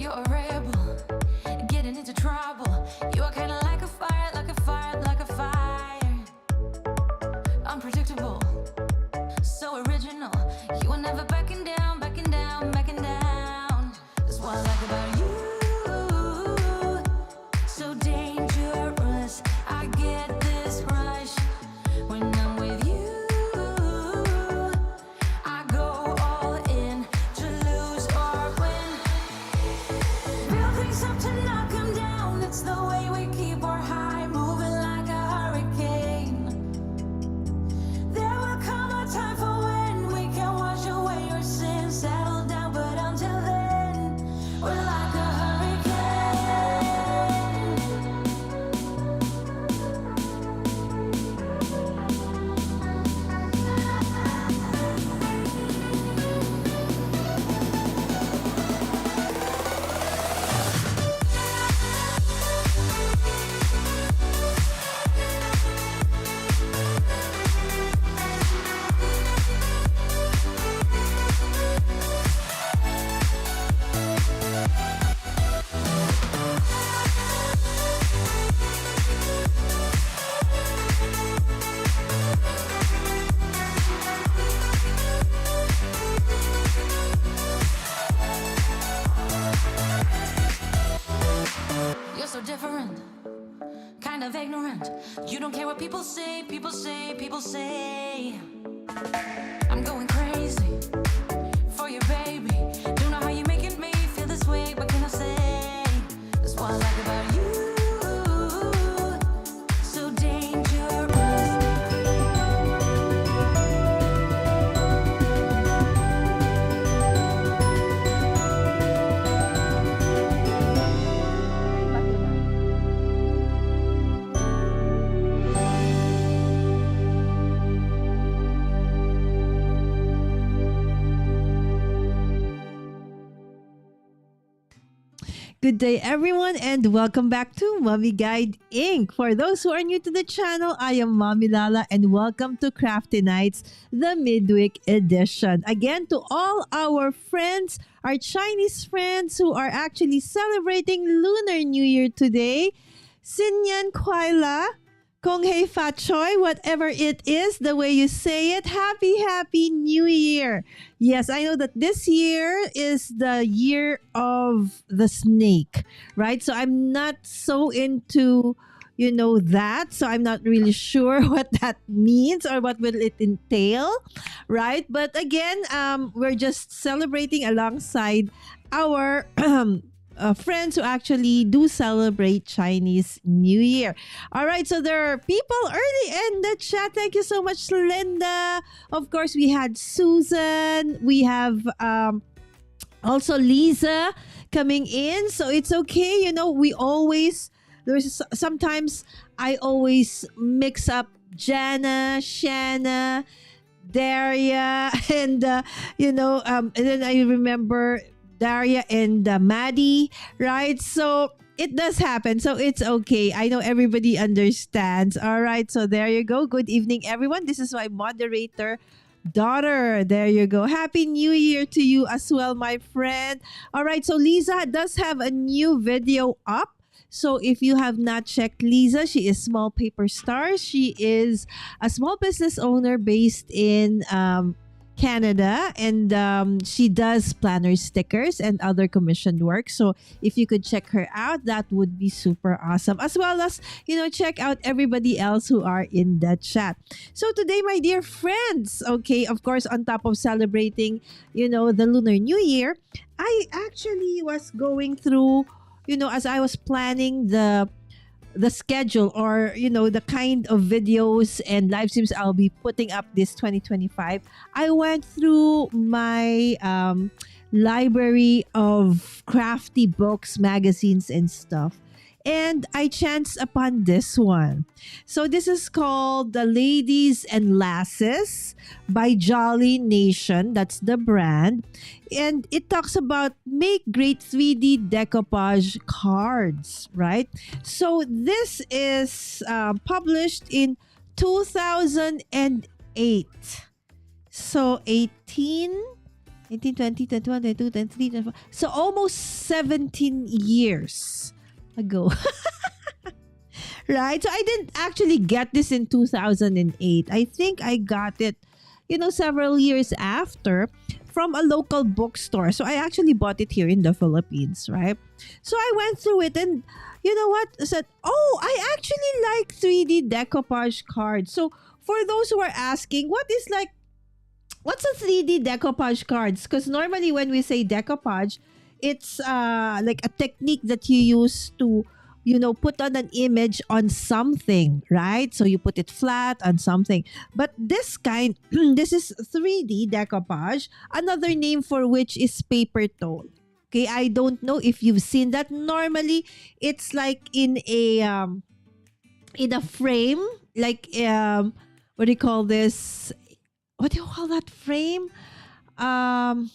You're a rebel, getting into trouble. You are kinda like a fire, like a fire, like a fire. Unpredictable, so original. You are never backing down, backing down, backing down. That's what I like about you. So dangerous, I get this rush when I'm with you. I go all in to lose or win. Build things up to knock 'em down. It's the way we keep our high, moving like a hurricane. There will come a time for when we can wash away your sins, settle down, but until then, we're like a hurricane. You're so different, kind of ignorant. You don't care what people say, people say, people say. I'm going crazy for you, baby. Don't know how you're making me feel this way, but can I say that's what I like about you? So dangerous. Good day, everyone, and welcome back to Mommy Guide Inc. For those who are new to the channel, I am Mommy Lala, and welcome to Crafty Nights, the midweek edition. Again, to all our friends, our Chinese friends who are actually celebrating Lunar New Year today, Sinyan Kuai La, Kong Hei Fat Choi, whatever it is, the way you say it, happy New Year. Yes, I know that this year is the year of the snake, right? So I'm not so into, that. So I'm not really sure what that means or what will it entail, right? But again, we're just celebrating alongside our friends who actually do celebrate Chinese New Year. All right, so there are people early in the chat. Thank you so much, Linda. Of course, we had Susan. We have also Lisa coming in. So it's okay. We always, sometimes I always mix up Jana, Shanna, Daria, and and then I remember Daria and Maddie, right? So it does happen. So it's okay. I know everybody understands. All right. So there you go. Good evening, everyone. This is my moderator daughter. There you go. Happy New Year to you as well, my friend. All right. So Lisa does have a new video up. So if you have not checked Lisa, she is Small Paper Stars. She is a small business owner based in Canada, and she does planner stickers and other commissioned work. So if you could check her out, that would be super awesome, as well as check out everybody else who are in the chat. So today, my dear friends, okay, of course, on top of celebrating the Lunar New Year, I actually was going through as I was planning the schedule, or the kind of videos and live streams I'll be putting up this 2025. I went through my library of crafty books, magazines, and stuff, and I chanced upon this one. So this is called The Ladies and Lasses by Jolly Nation. That's the brand. And it talks about make great 3D decoupage cards, right? So this is published in 2008. So 18 18, 20, 21, 22, 23, 24. So almost 17 years ago. Right? So I didn't actually get this in 2008. I think I got it, several years after from a local bookstore. So I actually bought it here in the Philippines, right? So I went through it and you know what? I said, oh, I actually like 3D decoupage cards. So for those who are asking, what's a 3D decoupage cards? Because normally when we say decoupage, it's like a technique that you use to, put on an image on something, right? So you put it flat on something. But this kind, this is 3D decoupage. Another name for which is paper tone. Okay, I don't know if you've seen that. Normally, it's like in a frame, like what do you call this? What do you call that frame? Um,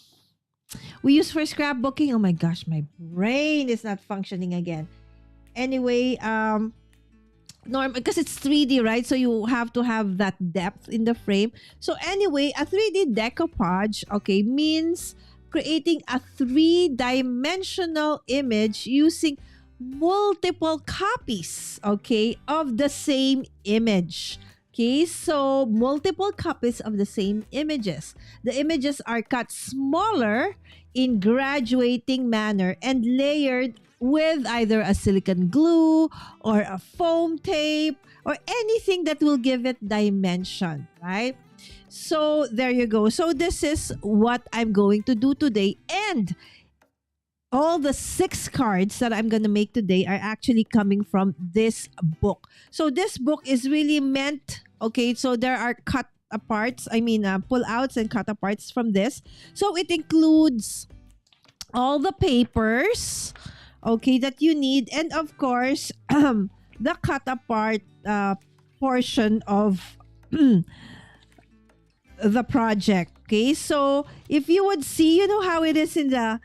we use for scrapbooking. Oh my gosh, my brain is not functioning again. Anyway, because it's 3D, right? So you have to have that depth in the frame. So anyway, a 3D decoupage, okay, means creating a three-dimensional image using multiple copies, okay, of the same image. Okay, so multiple copies of the same images. The images are cut smaller in graduating manner and layered with either a silicone glue or a foam tape or anything that will give it dimension, right? So there you go. So this is what I'm going to do today. And all the 6 cards that I'm going to make today are actually coming from this book. So this book is really meant, okay, so there are cut aparts, pull outs and cut aparts from this. So it includes all the papers, okay, that you need. And of course, the cut apart portion of the project. Okay, so if you would see, how it is in the,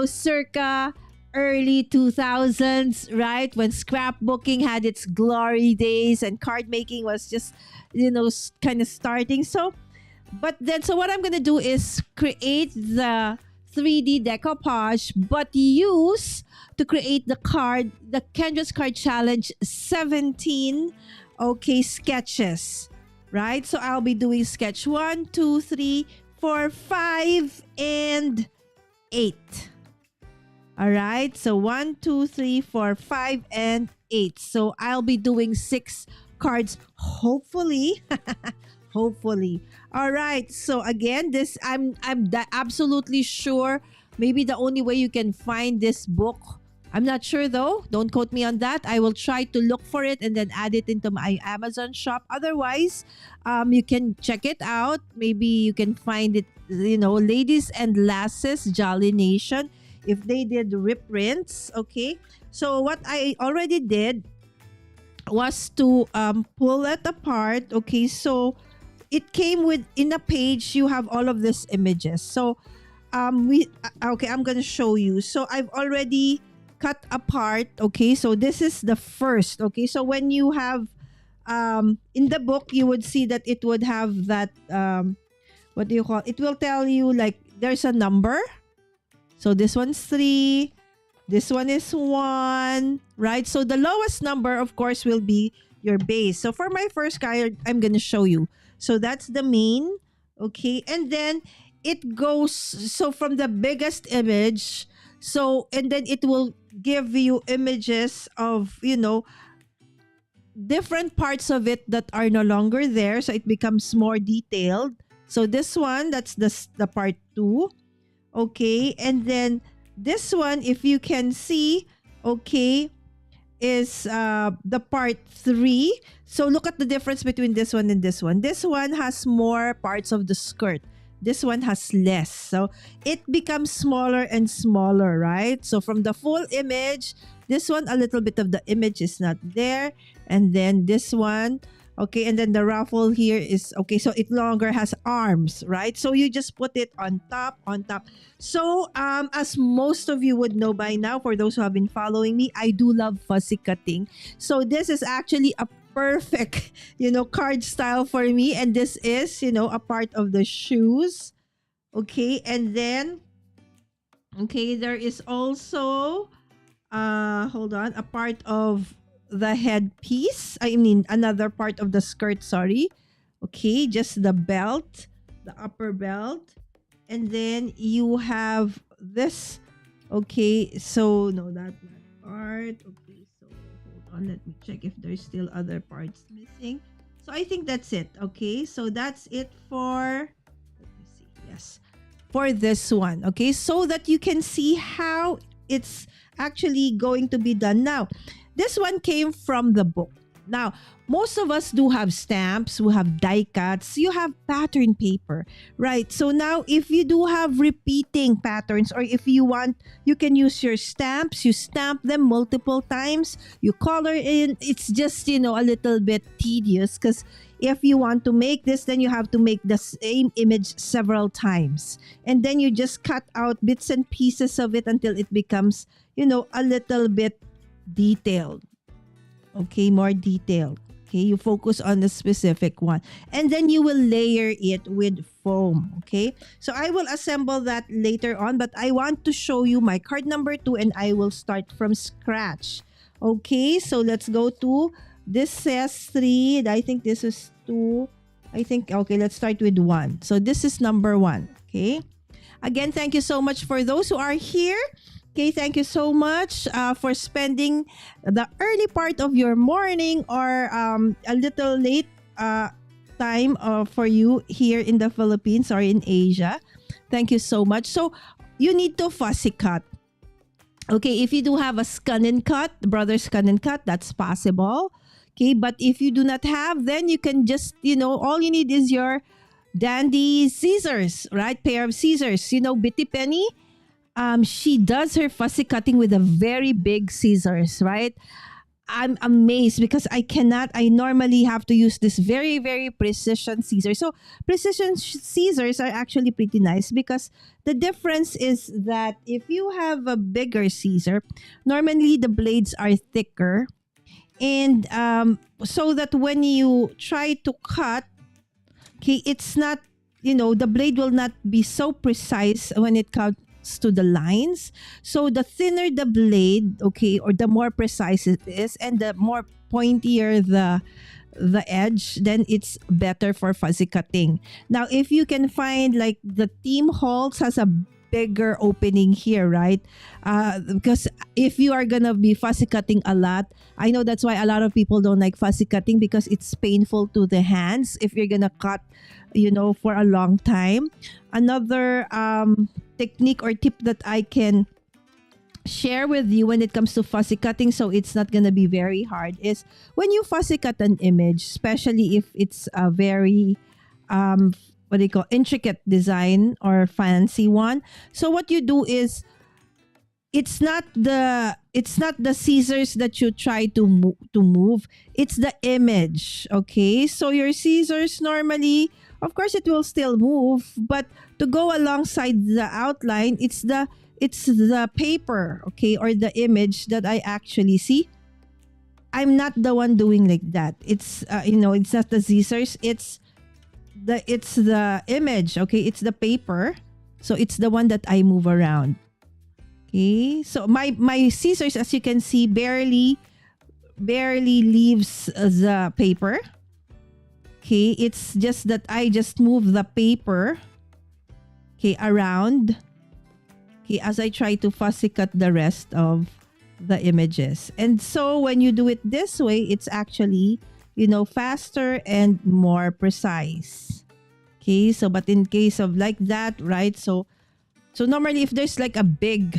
circa early 2000s, right? When scrapbooking had its glory days and card making was just, kind of starting. So what I'm going to do is create the 3D decoupage, but use to create the Kendra's Card Challenge 17, okay, sketches. Right? So I'll be doing sketch 1, 2, 3, 4, 5, and 8. All right. So 1, 2, 3, 4, 5, and 8. So I'll be doing 6 cards, hopefully. Hopefully. All right. So again, this I'm absolutely sure. Maybe the only way you can find this book, I'm not sure though. Don't quote me on that. I will try to look for it and then add it into my Amazon shop. Otherwise, you can check it out. Maybe you can find it, Ladies and Lasses Jolly Nation, if they did reprints. Okay. So what I already did was to pull it apart. Okay. So it came with, in a page, you have all of these images. So I'm going to show you. So I've already cut apart. Okay, so this is the first. Okay, so when you have in the book, you would see that it would have that what do you call it? It will tell you like there's a number. So this one's 3, this one is 1, right? So the lowest number, of course, will be your base. So for my first card, I'm gonna show you. So that's the main. Okay, and then it goes, so from the biggest image, so and then it will give you images of, different parts of it that are no longer there, so it becomes more detailed. So this one, that's the part 2. Okay, and then this one, if you can see, okay, is the part 3. So look at the difference between this one and this one. This one has more parts of the skirt. This one has less. So it becomes smaller and smaller, right? So from the full image, this one, a little bit of the image is not there. And then this one, okay, and then the ruffle here is, okay, so it no longer has arms, right? So you just put it on top. So as most of you would know by now, for those who have been following me, I do love fussy cutting. So this is actually a perfect, card style for me. And this is, a part of the shoes. Okay, and then, okay, there is also, hold on, a part of the headpiece. I mean, another part of the skirt, sorry. Okay, just the belt, the upper belt. And then you have this. Okay, so no, that not part. Okay, so hold on, let me check if there's still other parts missing. So I think that's it. Okay, so that's it for, let me see. Yes, for this one. Okay, so that you can see how it's actually going to be done. Now, this one came from the book. Now, most of us do have stamps, we have die cuts, you have pattern paper, right? So now, if you do have repeating patterns, or if you want, you can use your stamps, you stamp them multiple times, you color in. It's just, a little bit tedious, because if you want to make this, then you have to make the same image several times. And then you just cut out bits and pieces of it until it becomes, a little bit detailed. Okay, more detailed. Okay, you focus on the specific one. And then you will layer it with foam. Okay, so I will assemble that later on, but I want to show you my card number 2 and I will start from scratch. Okay, so let's go to, this says 3. I think this is 2. I think, okay, let's start with 1. So this is number 1. Okay, again, thank you so much for those who are here. Okay, thank you so much for spending the early part of your morning, or a little late time for you here in the Philippines or in Asia. Thank you so much. So you need to fussy cut. Okay, if you do have a scan and cut, brother's scan and cut, that's possible. Okay, but if you do not have, then you can just, all you need is your dandy scissors, right? Pair of scissors. Bitty Penny, she does her fussy cutting with a very big scissors, right? I'm amazed because I normally have to use this very, very precision scissors. So precision scissors are actually pretty nice, because the difference is that if you have a bigger scissor, normally the blades are thicker. And so that when you try to cut, okay, it's not, the blade will not be so precise when it comes to the lines. So the thinner the blade, okay, or the more precise it is, and the more pointier the edge, then it's better for fussy cutting. Now, if you can find, like, the Team Holtz has a bigger opening here, right? Because if you are gonna be fussy cutting a lot, I know that's why a lot of people don't like fussy cutting, because it's painful to the hands if you're gonna cut, for a long time. Another technique or tip that I can share with you when it comes to fussy cutting, so it's not gonna be very hard, is when you fussy cut an image, especially if it's a very what do you call, intricate design or fancy one. So what you do is, it's not the scissors that you try to move, it's the image. Okay, so your scissors normally, of course, it will still move, but to go alongside the outline, it's the paper, okay, or the image that I actually see. I'm not the one doing like that. It's it's not the scissors, it's the image, okay, it's the paper. So it's the one that I move around. Okay, so my scissors, as you can see, barely leaves the paper. Okay, it's just that I just move the paper, okay, around, okay, as I try to fussy cut the rest of the images. And so when you do it this way, it's actually, faster and more precise. Okay, so but in case of like that, right? So normally if there's like a big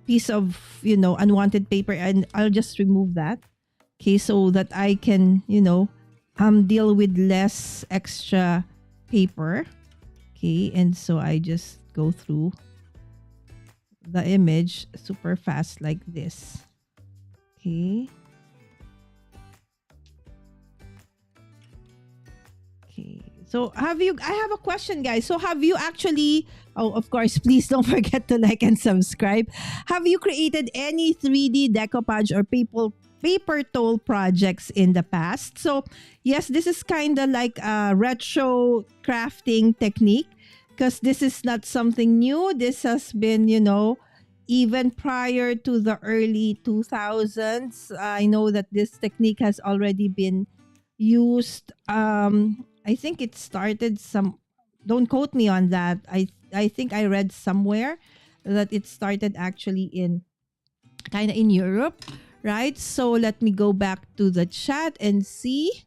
piece of, unwanted paper, and I'll just remove that. Okay, so that I can, deal with less extra paper. Okay, and so I just go through the image super fast like this. Okay. Okay. So I have a question, guys. So have you actually, of course, please don't forget to like and subscribe. Have you created any 3D decoupage or paper toll projects in the past? So yes, this is kind of like a retro crafting technique, because this is not something new. This has been, even prior to the early 2000s. I know that this technique has already been used. I think it started don't quote me on that. I think I read somewhere that it started actually in kind of in Europe, right? So let me go back to the chat and see.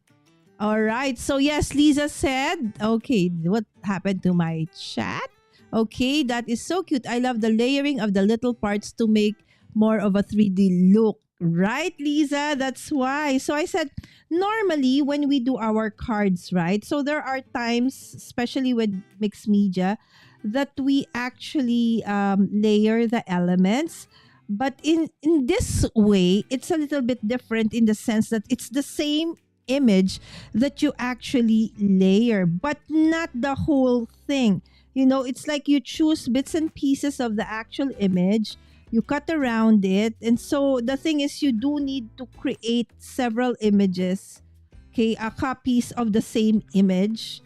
All right. So yes, Lisa said, okay, what happened to my chat? Okay, that is so cute. I love the layering of the little parts to make more of a 3D look. Right, Lisa? That's why. So I said, normally when we do our cards, right? So there are times, especially with mixed media, that we actually layer the elements. But in this way, it's a little bit different in the sense that it's the same image that you actually layer, but not the whole thing. It's like you choose bits and pieces of the actual image, you cut around it. And so the thing is, you do need to create several images, okay, copies of the same image,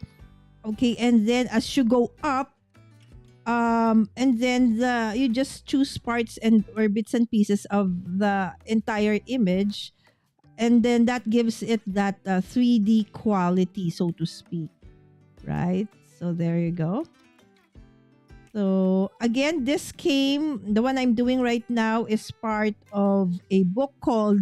okay, and then as you go up, and then you just choose parts or bits and pieces of the entire image, and then that gives it that 3D quality, so to speak, right? So there you go. So again, the one I'm doing right now is part of a book called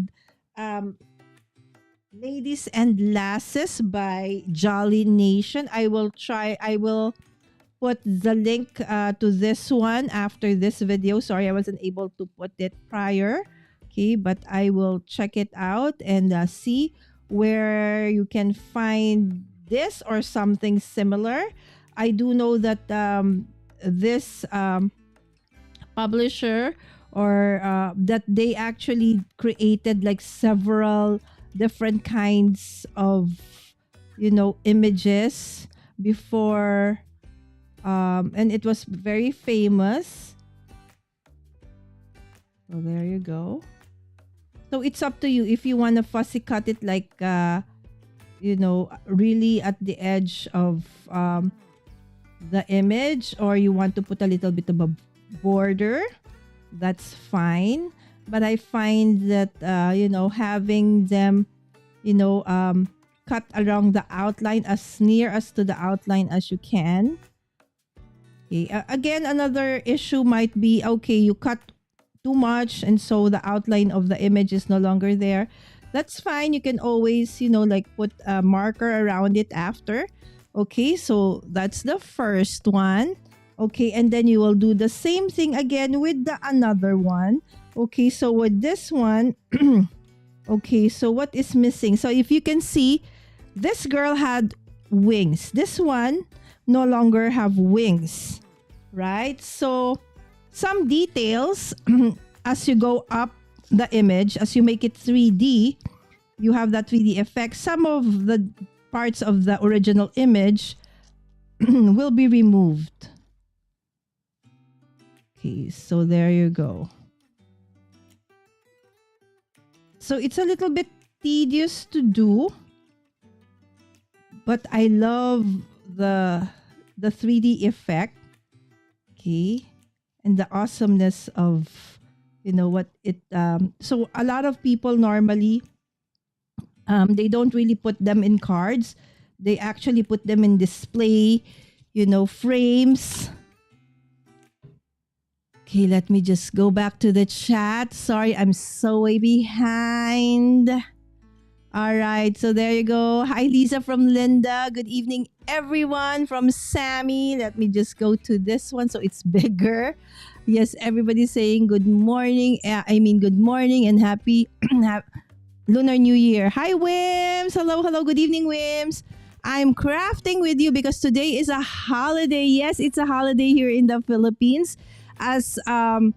Ladies and Lasses by Jolly Nation. I will put the link to this one after this video. Sorry, I wasn't able to put it prior. Okay, but I will check it out and see where you can find this or something similar. I do know that this publisher or that they actually created like several different kinds of images before, and it was very famous. So there you go. So it's up to you if you want to fussy cut it like really at the edge of the image, or you want to put a little bit of a border. That's fine. But I find that having them cut along the outline as near as to the outline as you can. Okay. Again, another issue might be, okay, you cut too much and so the outline of the image is no longer there. That's fine. You can always like put a marker around it after. Okay, so that's the first one. Okay, and then you will do the same thing again with the another one. Okay, so with this one, okay, so what is missing? So if you can see, this girl had wings. This one no longer have wings, right? So some details as you go up the image, as you make it 3D, you have that 3D effect. Some of the parts of the original image will be removed. Okay, so there you go. So it's a little bit tedious to do, but I love the 3D effect. Okay, and the awesomeness of what it so a lot of people normally they don't really put them in cards. They actually put them in display, frames. Okay, let me just go back to the chat. Sorry, I'm so way behind. All right, so there you go. Hi, Lisa from Linda. Good evening, everyone from Sammy. Let me just go to this one so it's bigger. Yes, everybody's saying good morning. Good morning and happy Lunar New Year. Hi, Wims. Hello, good evening, Wims. I'm crafting with you because today is a holiday. Yes, it's a holiday here in the Philippines. As in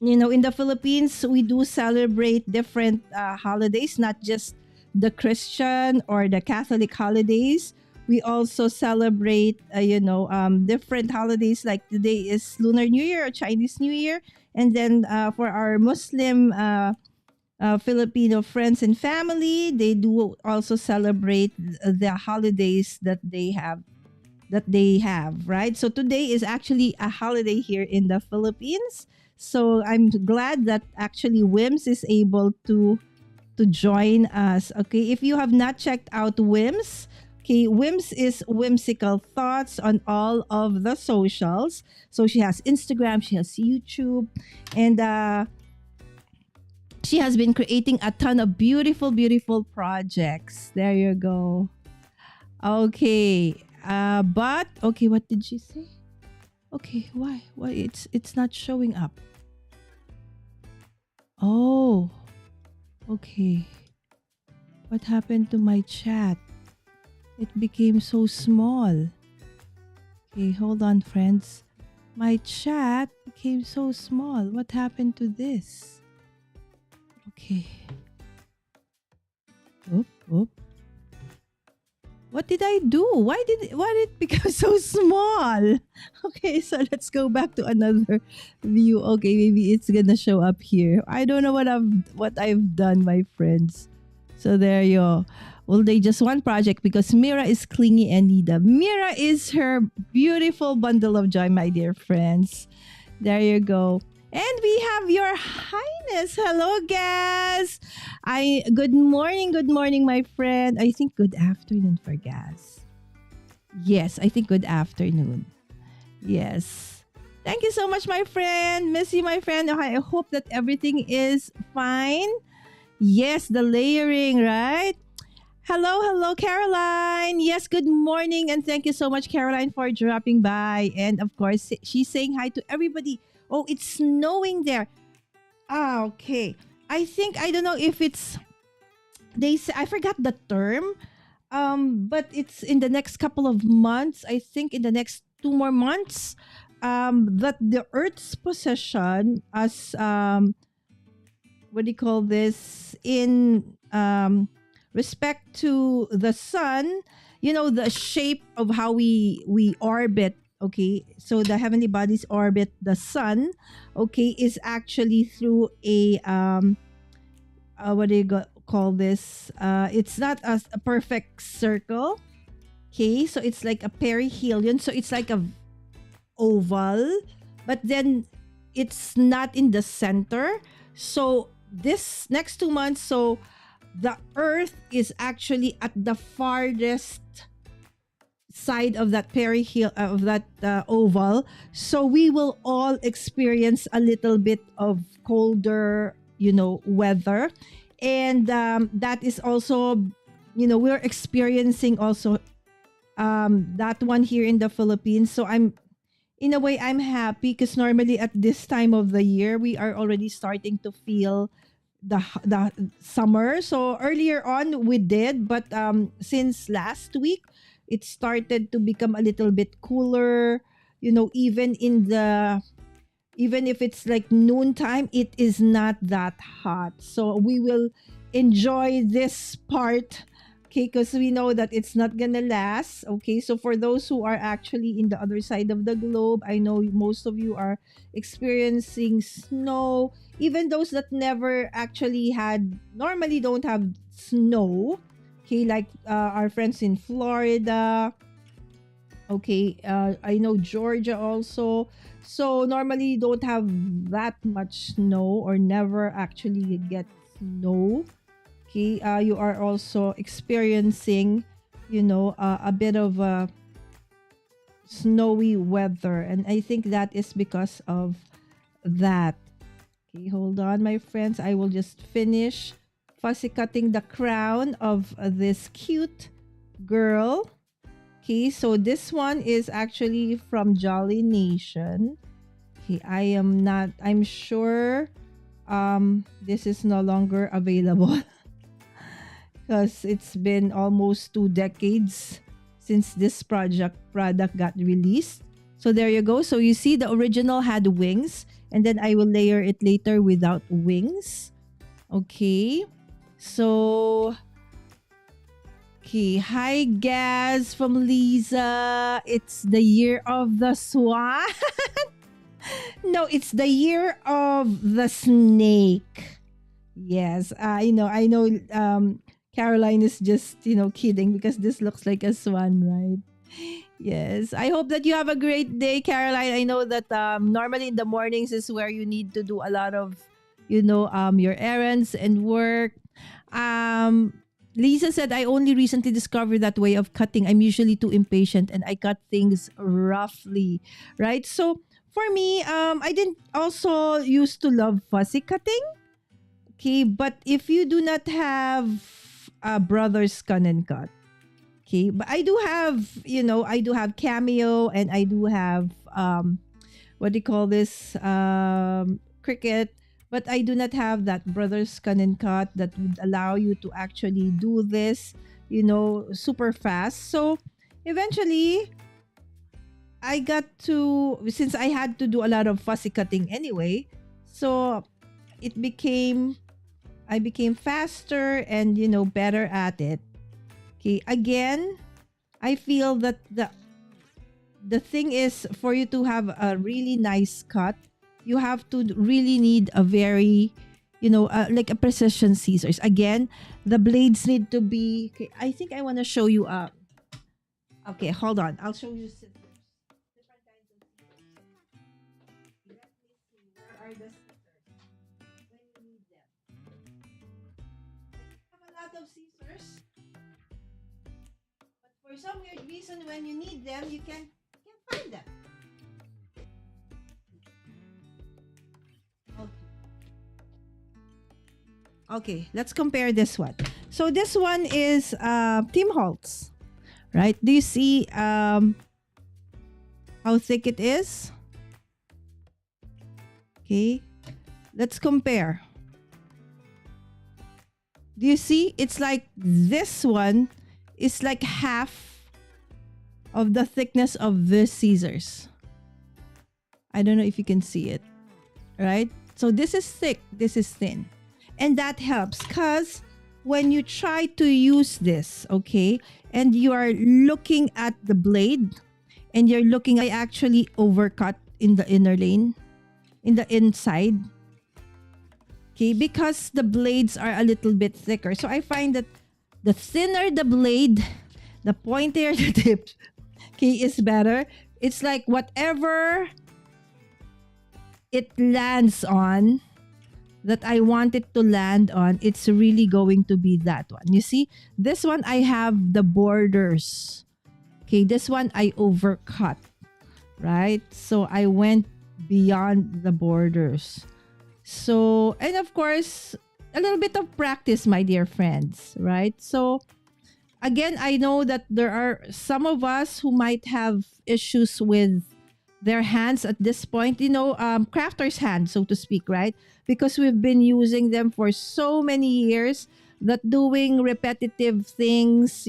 the Philippines, we do celebrate different holidays, not just the Christian or the Catholic holidays. We also celebrate, different holidays. Like today is Lunar New Year or Chinese New Year. And then for our Muslim Filipino friends and family, they do also celebrate the holidays that they have that they have, right? So today is actually a holiday here in the Philippines. So I'm glad that actually Wims is able to join us. Okay, if you have not checked out Wims, okay, Wims is whimsical thoughts on all of the socials. So she has Instagram, she has YouTube, and she has been creating a ton of beautiful, beautiful projects. There you go. Okay. But okay, what did she say? Okay, why? Why it's not showing up? Oh, okay. What happened to my chat? It became so small. Okay, hold on, friends. My chat became so small. What happened to this? Okay. Oop, oop. What did I do? Why did it become so small? Okay, so let's go back to another view. Okay, maybe it's gonna show up here. I don't know what I've done, my friends. So there you go. Well, they just one project because Mira is clingy and Nida. Mira is her beautiful bundle of joy, my dear friends. There you go. And we have your highness. Hello, Gaz. Good morning, my friend. I think good afternoon for Gaz. Yes, I think good afternoon. Yes. Thank you so much, my friend. Miss you, my friend. I hope that everything is fine. Yes, the layering, right? Hello, Caroline. Yes, good morning. And thank you so much, Caroline, for dropping by. And of course, she's saying hi to everybody. Oh, it's snowing there. Ah, okay. I don't know if it's, I forgot the term. But it's in the next couple of months. I think in the next 2 more months, that the Earth's position as, what do you call this, in respect to the sun, the shape of how we orbit. Okay, so the heavenly bodies orbit the sun. Okay, is actually through a what do you call this, it's not a perfect circle. Okay, so it's like a perihelion, so it's like a oval, but then it's not in the center. So this next 2 months, so the Earth is actually at the farthest side of that perihelion, of that oval. So we will all experience a little bit of colder, weather, and that is also, we're experiencing also that one here in the Philippines. So in a way, I'm happy because normally at this time of the year, we are already starting to feel the summer. So earlier on we did, but since last week it started to become a little bit cooler. Even if it's like noontime, it is not that hot. So we will enjoy this part, okay, because we know that it's not gonna last. Okay, so for those who are actually in the other side of the globe, I know most of you are experiencing snow. Even those that never actually normally don't have snow. Okay, like our friends in Florida. Okay, I know Georgia also. So normally don't have that much snow or never actually get snow. Okay, you are also experiencing, a bit of snowy weather. And I think that is because of that. Okay, hold on, my friends. I will just finish fussy cutting the crown of this cute girl. Okay, so this one is actually from Jolly Nation. Okay, I'm sure this is no longer available because it's been almost 2 decades since this product got released. So there you go. So you see the original had wings, and then I will layer it later without wings. Okay, so okay, hi Gaz from Lisa. It's the year of the swan. No, it's the year of the snake. Yes, I know. Caroline is just, kidding because this looks like a swan, right? Yes. I hope that you have a great day, Caroline. I know that normally in the mornings is where you need to do a lot of, your errands and work. Um, Lisa said, I only recently discovered that way of cutting. I'm usually too impatient and I cut things roughly, right? So for me, I didn't also used to love fussy cutting. Okay, but if you do not have a brother's cut and cut, okay, but I do have, I do have Cameo and I do have what do you call this? Cricket. But I do not have that brother's cut and cut that would allow you to actually do this, super fast. So eventually I got to, since I had to do a lot of fussy cutting anyway, so it became, I became faster and, better at it. Okay, again, I feel that the thing is for you to have a really nice cut, you have to really need a very, like a precision scissors. Again, the blades need to be, okay, I think I want to show you okay, hold on. I'll show you scissors. Different kinds of scissors. Let me see. Where are the scissors? When you need them. I have a lot of scissors. But for some weird reason, when you need them, you can't find them. Okay, let's compare this one. So this one is Tim Holtz, right? Do you see how thick it is? Okay, let's compare. Do you see? It's like this one is like half of the thickness of this scissors. I don't know if you can see it, right? So this is thick, this is thin. And that helps because when you try to use this, okay, and you are looking at the blade and you're looking, I actually overcut in the inner lane, in the inside, okay, because the blades are a little bit thicker. So I find that the thinner the blade, the pointier the tip, okay, is better. It's like whatever it lands on, that I want it to land on, it's really going to be that one. You see, this one I have the borders. Okay, this one I overcut, right? So I went beyond the borders. So, and of course, a little bit of practice, my dear friends, right? So, again, I know that there are some of us who might have issues with their hands at this point, crafter's hand, so to speak, right? Because we've been using them for so many years that doing repetitive things,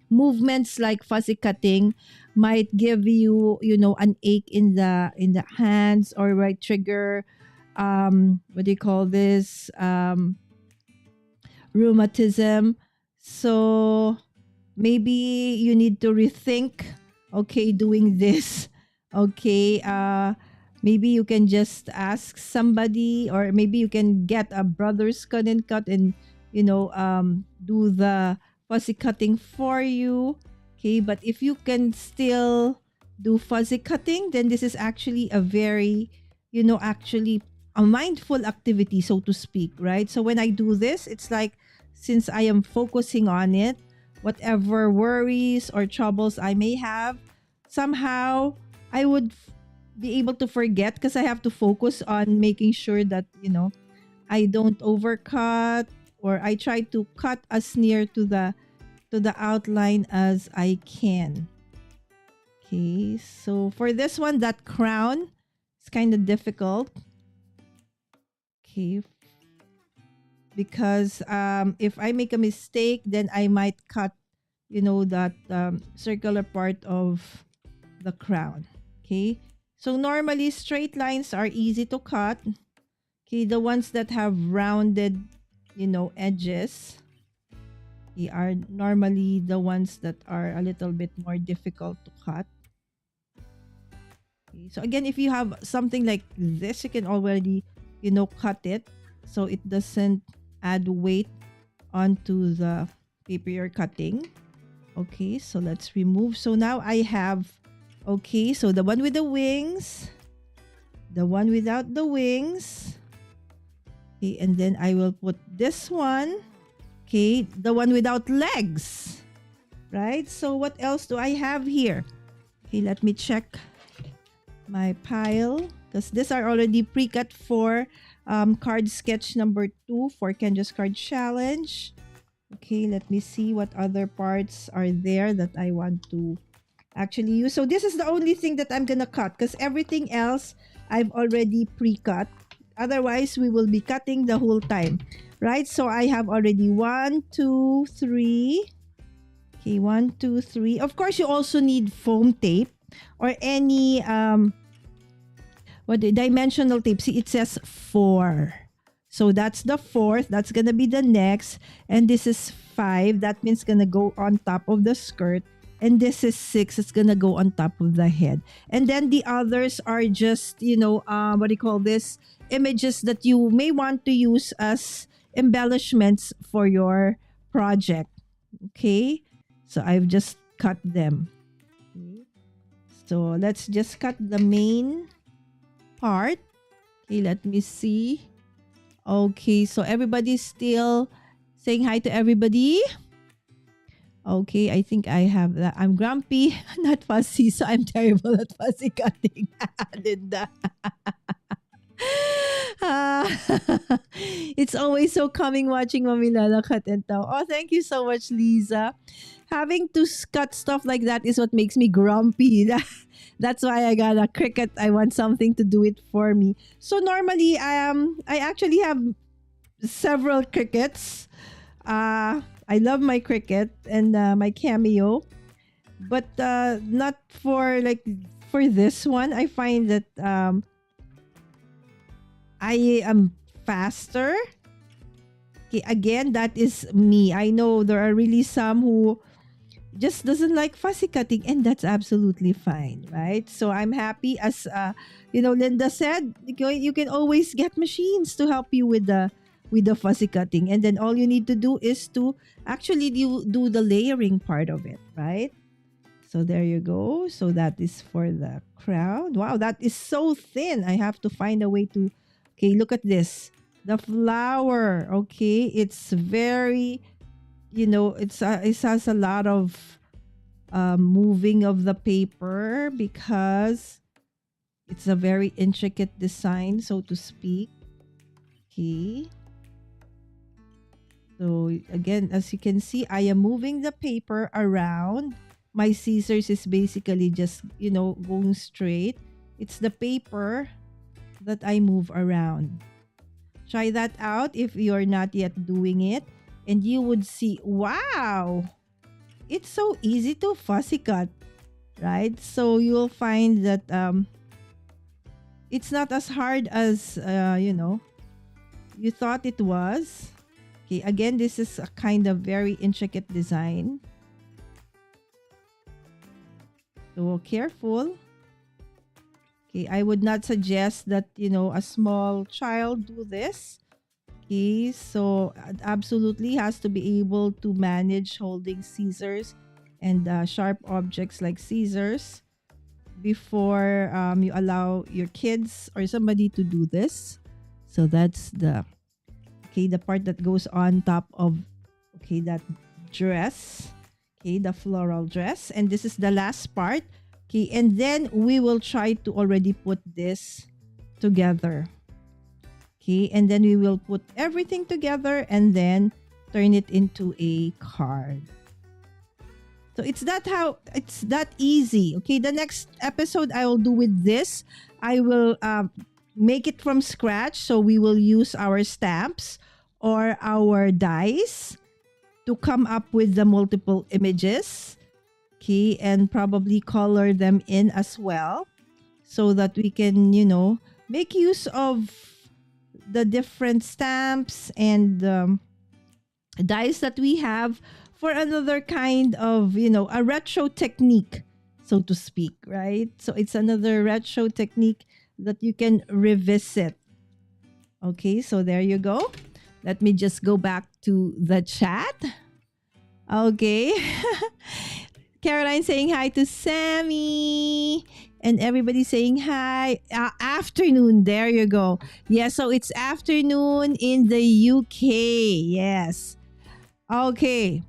movements like fussy cutting might give you, an ache in the hands, or might trigger, what do you call this? Rheumatism. So maybe you need to rethink, okay, doing this. Okay, maybe you can just ask somebody, or maybe you can get a brother's cut and cut and, do the fussy cutting for you. Okay, but if you can still do fuzzy cutting, then this is actually a very, actually a mindful activity, so to speak, right? So when I do this, it's like, since I am focusing on it, whatever worries or troubles I may have, somehow I would be able to forget, because I have to focus on making sure that, I don't overcut, or I try to cut as near to the outline as I can. Okay, so for this one, that crown is kind of difficult. Okay, because if I make a mistake, then I might cut, that circular part of the crown. Okay, so normally straight lines are easy to cut. Okay, the ones that have rounded, edges, they are normally the ones that are a little bit more difficult to cut. Okay, so again, if you have something like this, you can already, cut it so it doesn't add weight onto the paper you're cutting. Okay, so let's remove. So now I have, okay, so the one with the wings, the one without the wings. Okay, and then I will put this one. Okay, the one without legs. Right? So what else do I have here? Okay, let me check my pile because these are already pre-cut for card sketch number 2 for Kendra's Card Challenge. Okay, let me see what other parts are there that I want to actually use. So this is the only thing that I'm gonna cut because everything else I've already pre-cut. Otherwise, we will be cutting the whole time. Right? So I have already 1, 2, 3. Okay, 1, 2, 3. Of course, you also need foam tape or any dimensional tape. See, it says 4. So that's the 4th. That's gonna be the next. And this is 5. That means gonna go on top of the skirt. And this is 6. It's gonna go on top of the head. And then the others are just, what do you call this? Images that you may want to use as embellishments for your project. Okay. So I've just cut them. Okay. So let's just cut the main part. Okay, let me see. Okay, so everybody's still saying hi to everybody. Okay, I think I have that. I'm grumpy, not fussy, so I'm terrible at fussy cutting. Linda. It's always so calming watching Mommy Lala cut and tell. Oh, thank you so much, Lisa. Having to cut stuff like that is what makes me grumpy. That's why I got a Cricut. I want something to do it for me. So normally, I actually have several Cricuts. I love my Cricut and my Cameo, but not for for this one. I find that I am faster. Okay, again, that is me. I know there are really some who just doesn't like fussy cutting, and that's absolutely fine, right? So I'm happy, as Linda said, you can always get machines to help you with the fussy cutting, and then all you need to do is to actually do the layering part of it, right? So there you go. So that is for the crown. Wow, that is so thin. I have to find a way to. Okay, look at this. The flower. Okay, it's very, it has a lot of moving of the paper because it's a very intricate design, so to speak. Okay. So again, as you can see, I am moving the paper around. My scissors is basically just, going straight. It's the paper that I move around. Try that out if you're not yet doing it, and you would see, wow, it's so easy to fussy cut, right? So you'll find that it's not as hard as you thought it was. Okay, again, this is a kind of very intricate design. So careful. Okay, I would not suggest that, a small child do this. Okay, so absolutely has to be able to manage holding scissors and sharp objects like scissors before you allow your kids or somebody to do this. So that's the part that goes on top of, that dress. Okay, the floral dress. And this is the last part. Okay, and then we will try to already put this together. Okay, and then we will put everything together and then turn it into a card. So it's that easy. Okay, the next episode I will do with this. I will make it from scratch. So we will use our stamps or our dies to come up with the multiple images. Okay, and probably color them in as well so that we can, make use of the different stamps and dies that we have for another kind of, a retro technique, so to speak, right? So it's another retro technique that you can revisit. Okay, so there you go. Let me just go back to the chat. Okay. Caroline saying hi to Sammy. And everybody saying hi. Afternoon. There you go. Yeah, so it's afternoon in the UK. Yes. Okay.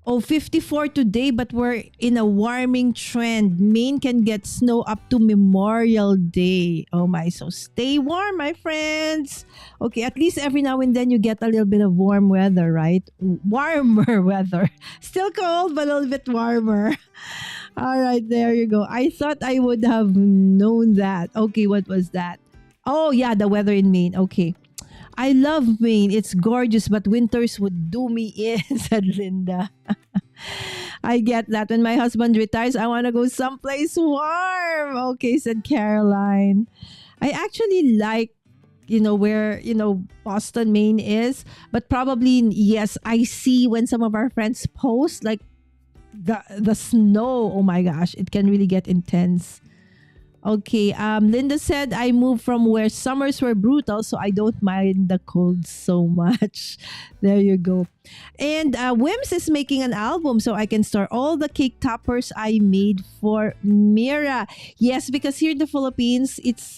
Oh, 54 today, but we're in a warming trend. Maine can get snow up to Memorial Day. Oh my, so stay warm, my friends. Okay, at least every now and then you get a little bit of warm weather, right? Warmer weather. Still cold, but a little bit warmer. All right, there you go. I thought I would have known that. Okay, what was that? Oh, yeah, the weather in Maine. Okay. I love Maine. It's gorgeous, but winters would do me in, said Linda. I get that. When my husband retires, I want to go someplace warm. Okay, said Caroline. I actually like, where, Boston, Maine is. But probably, yes, I see when some of our friends post, like, the snow. Oh my gosh, it can really get intense. Okay, Linda said I moved from where summers were brutal, so I don't mind the cold so much. There you go. And Wims is making an album, so I can store all the cake toppers I made for Mira. Yes, because here in the Philippines, it's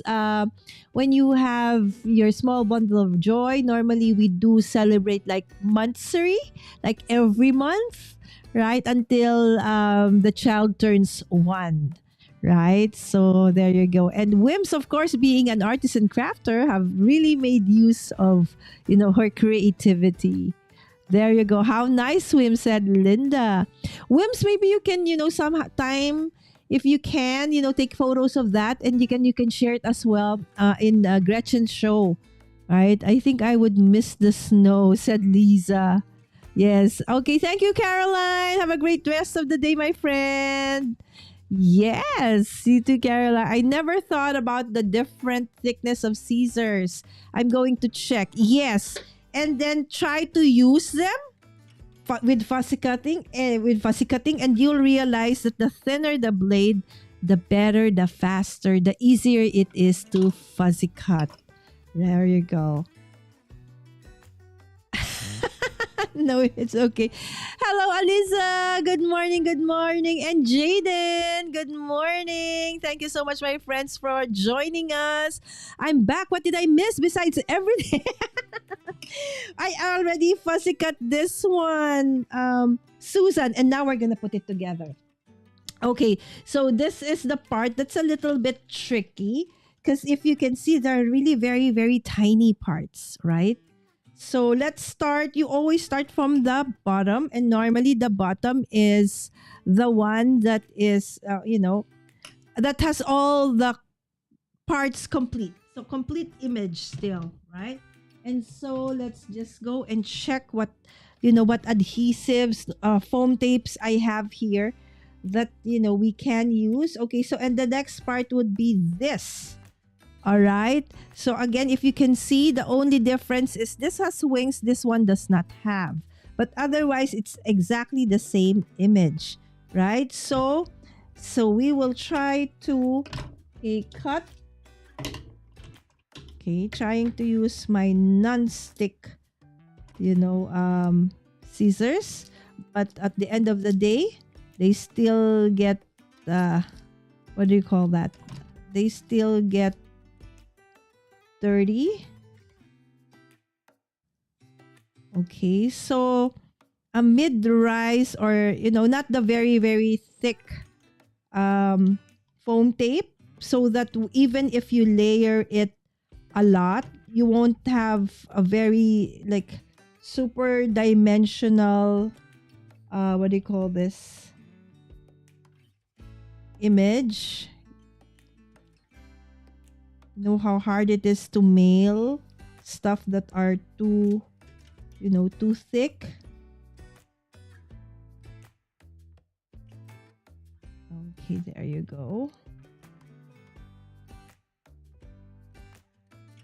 when you have your small bundle of joy, normally we do celebrate like monthsary, like every month, right? Until the child turns 1. Right? So there you go. And Wims, of course, being an artisan crafter, have really made use of, her creativity. There you go. How nice, Wims, said Linda. Wims, maybe you can, sometime, if you can, take photos of that and you can share it as well in Gretchen's show. Right? I think I would miss the snow, said Lisa. Yes. Okay. Thank you, Caroline. Have a great rest of the day, my friend. Yes, you too, Caroline. I never thought about the different thickness of scissors. I'm going to check. Yes, and then try to use them with fussy cutting, and you'll realize that the thinner the blade, the better, the faster, the easier it is to fuzzy cut. There you go. No, it's okay. Hello, Aliza. Good morning. Good morning. And Jaden. Good morning. Thank you so much, my friends, for joining us. I'm back. What did I miss besides everything? I already fussy cut this one, Susan, and now we're gonna put it together. Okay, so this is the part that's a little bit tricky because if you can see, there are really very, very tiny parts, right? So let's start. You always start from the bottom, and normally the bottom is the one that is, that has all the parts complete. So complete image still, right? And so let's just go and check what adhesives, foam tapes I have here that, we can use. Okay, so and the next part would be this. All right. So again, if you can see, the only difference is this has wings, this one does not have. But otherwise, it's exactly the same image, right? So we will try to cut. Okay, trying to use my non-stick, scissors. But at the end of the day, they still get, what do you call that? They still get 30. Okay, so a mid-rise, or not the very, very thick foam tape, so that even if you layer it a lot, you won't have a very like super dimensional what do you call this, image. Know how hard it is to mail stuff that are too thick. Okay, there you go.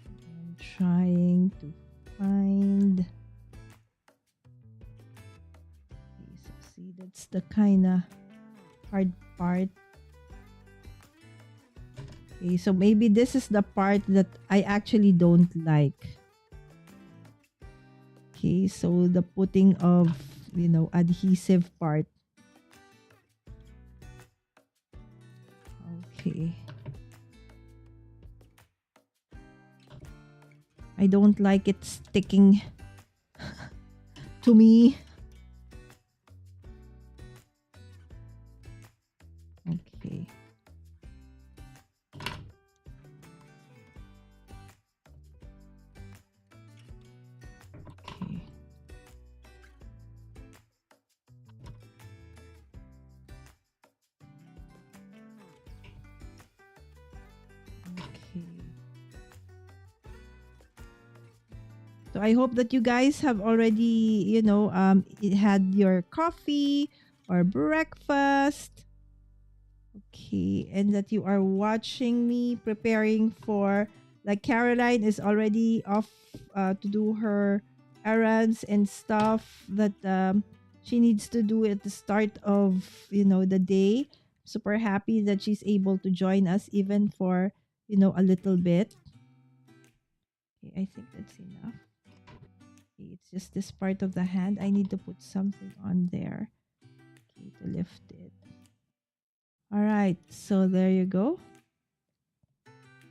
I'm trying to find. Okay, so see, that's the kind of hard part. Okay, so maybe this is the part that I actually don't like. Okay, so the putting of adhesive part. Okay. I don't like it sticking to me. Okay. Okay. Okay. So I hope that you guys have already, had your coffee or breakfast. Okay, and that you are watching me preparing for, like, Caroline is already off to do her errands and stuff that she needs to do at the start of, the day. Super happy that she's able to join us even for, a little bit. Okay, I think that's enough. Okay, it's just this part of the hand. I need to put something on there, okay, to lift it. All right, so there you go.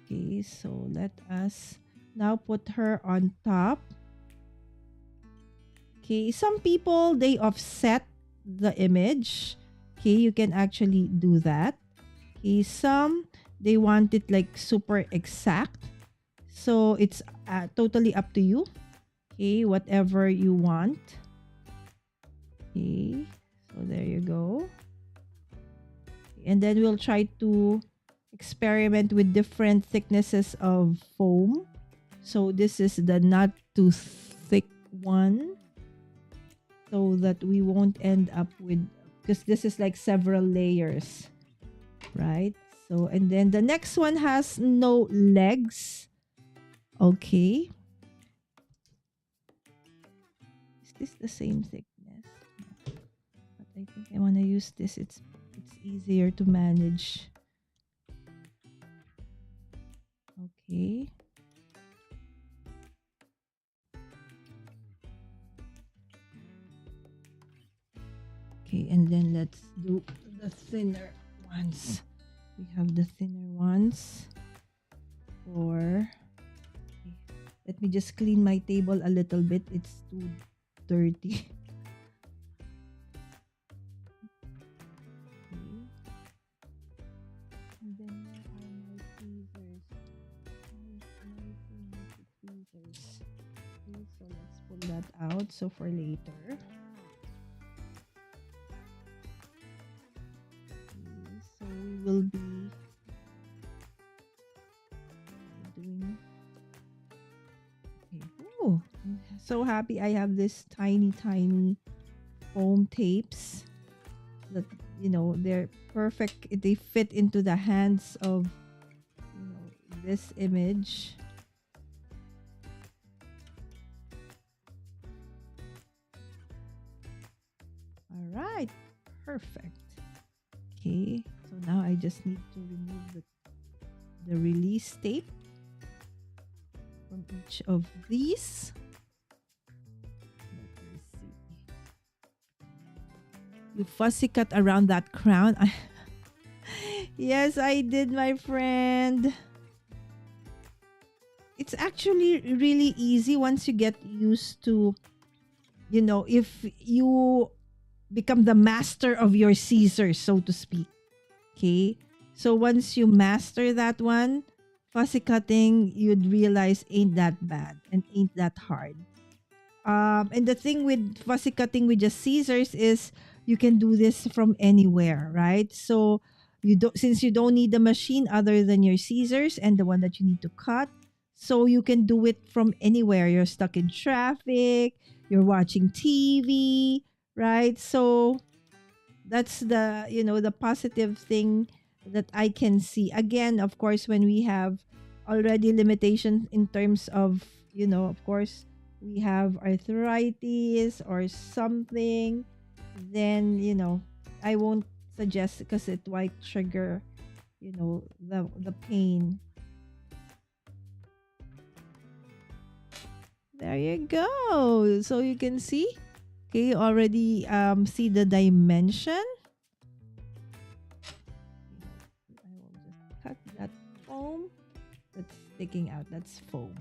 Okay, so let us now put her on top. Okay, some people, they offset the image. Okay, you can actually do that. Okay, some, they want it like super exact. So it's totally up to you. Okay, whatever you want. Okay, so there you go. And then we'll try to experiment with different thicknesses of foam. So this is the not too thick one, so that we won't end up with, because this is like several layers, right? So, and then the next one has no legs. Okay. Is this the same thickness? No. But I think I want to use this. It's easier to manage. Okay. Okay, and then let's do the thinner ones. We have the thinner ones. Okay. Let me just clean my table a little bit. It's too dirty. And then where are my tweezers? Tweezers. Okay, so let's pull that out. So for later. Okay, so we will be doing. Okay. Oh, I'm so happy I have this tiny foam tapes that, they're perfect. They fit into the hands of, this image. All right, perfect. Okay, so now I just need to remove the release tape from each of these. Let me see. You fussy cut around that crown. Yes, I did, my friend. It's actually really easy once you get used to, if you become the master of your scissors, so to speak. Okay? So once you master that one, fussy cutting, you'd realize ain't that bad and ain't that hard. And the thing with fussy cutting with just scissors is you can do this from anywhere, right? So since you don't need the machine other than your scissors and the one that you need to cut, so you can do it from anywhere. You're stuck in traffic, you're watching TV, right? So that's the, the positive thing that I can see. Again, of course, when we have already limitations in terms of, of course, we have arthritis or something, then, I won't suggest, because it might trigger, the pain. There you go. So you can see Okay, already see the dimension. I will just cut that foam that's sticking out. That's foam.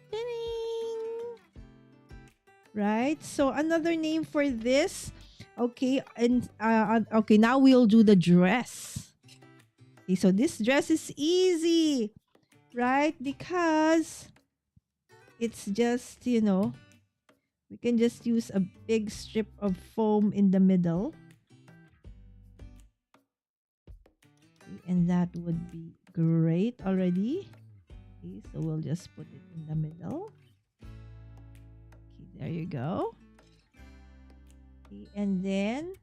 Ding! Right? So another name for this. Okay, and okay, now we'll do the dress. Okay, so this dress is easy, right? Because it's just, we can just use a big strip of foam in the middle. And that would be great already. Okay, so we'll just put it in the middle. Okay, there you go. Okay, and then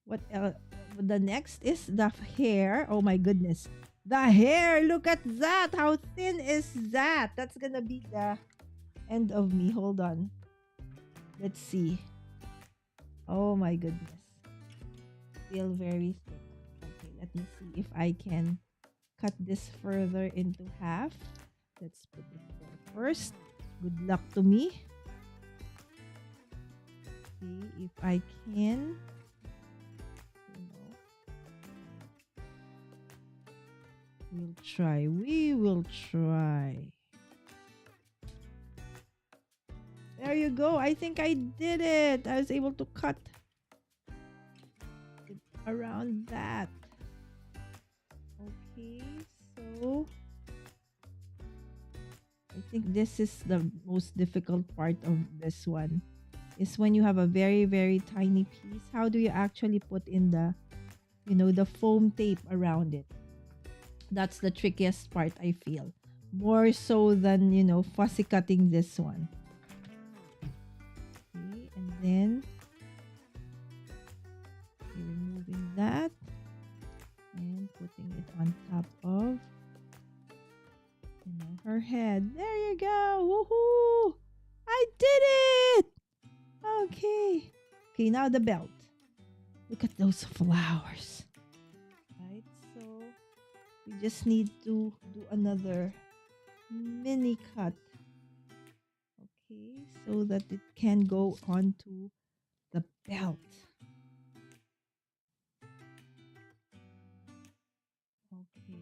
what else? The next is the hair. Oh my goodness. The hair. Look at that. How thin is that? That's going to be the end of me. Hold on. Let's see. Oh my goodness. Still very thick. Okay, let me see if I can cut this further into half. Let's put it there first. Good luck to me. See if I can. We'll try. We will try. There you go. I think I did it. I was able to cut it around that. Okay, so I think this is the most difficult part of this one. Is when you have a very, very tiny piece. How do you actually put in the, the foam tape around it? That's the trickiest part, I feel. More so than, fussy cutting this one. Okay, and then removing that and putting it on top of, her head. There you go. Woohoo! I did it! Okay. Okay, now the belt. Look at those flowers. Right, so we just need to do another mini cut. Okay, so that it can go onto the belt. Okay.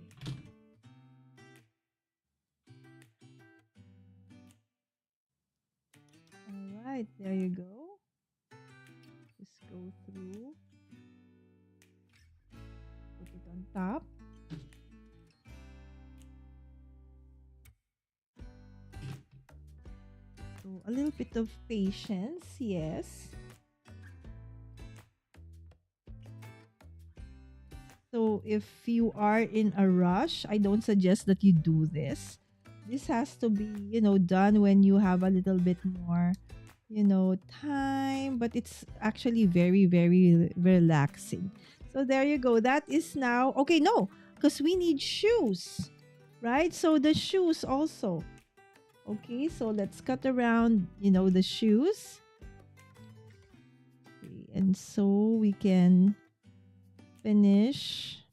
All right, there you go. Just go through. Put it on top. So a little bit of patience, yes. So if you are in a rush, I don't suggest that you do this. This has to be, done when you have a little bit more, time. But it's actually very, very relaxing. So there you go. That is now, okay, no, because we need shoes, right? So the shoes also. Okay, so let's cut around, the shoes. Okay, and so we can finish.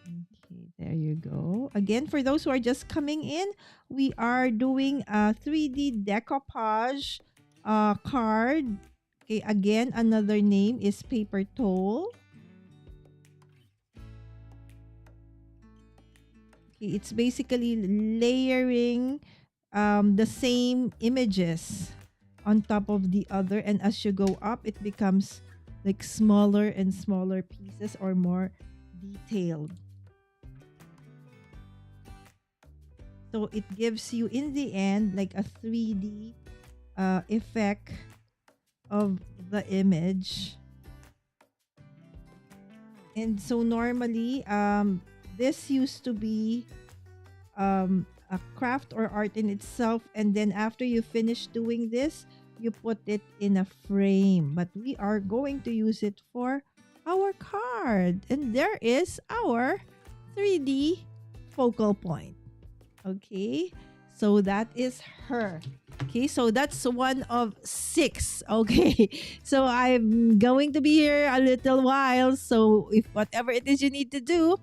Okay, there you go. Again, for those who are just coming in, we are doing a 3D decoupage card. Okay, again, another name is paper towel. Okay, it's basically layering the same images on top of the other, and as you go up, it becomes like smaller and smaller pieces or more detailed. So it gives you in the end like a 3D effect of the image. And so normally this used to be a craft or art in itself, and then after you finish doing this, you put it in a frame. But we are going to use it for our card, and there is our 3D focal point. Okay, so that is her. Okay, so that's one of 6. Okay, so I'm going to be here a little while, so if whatever it is you need to do,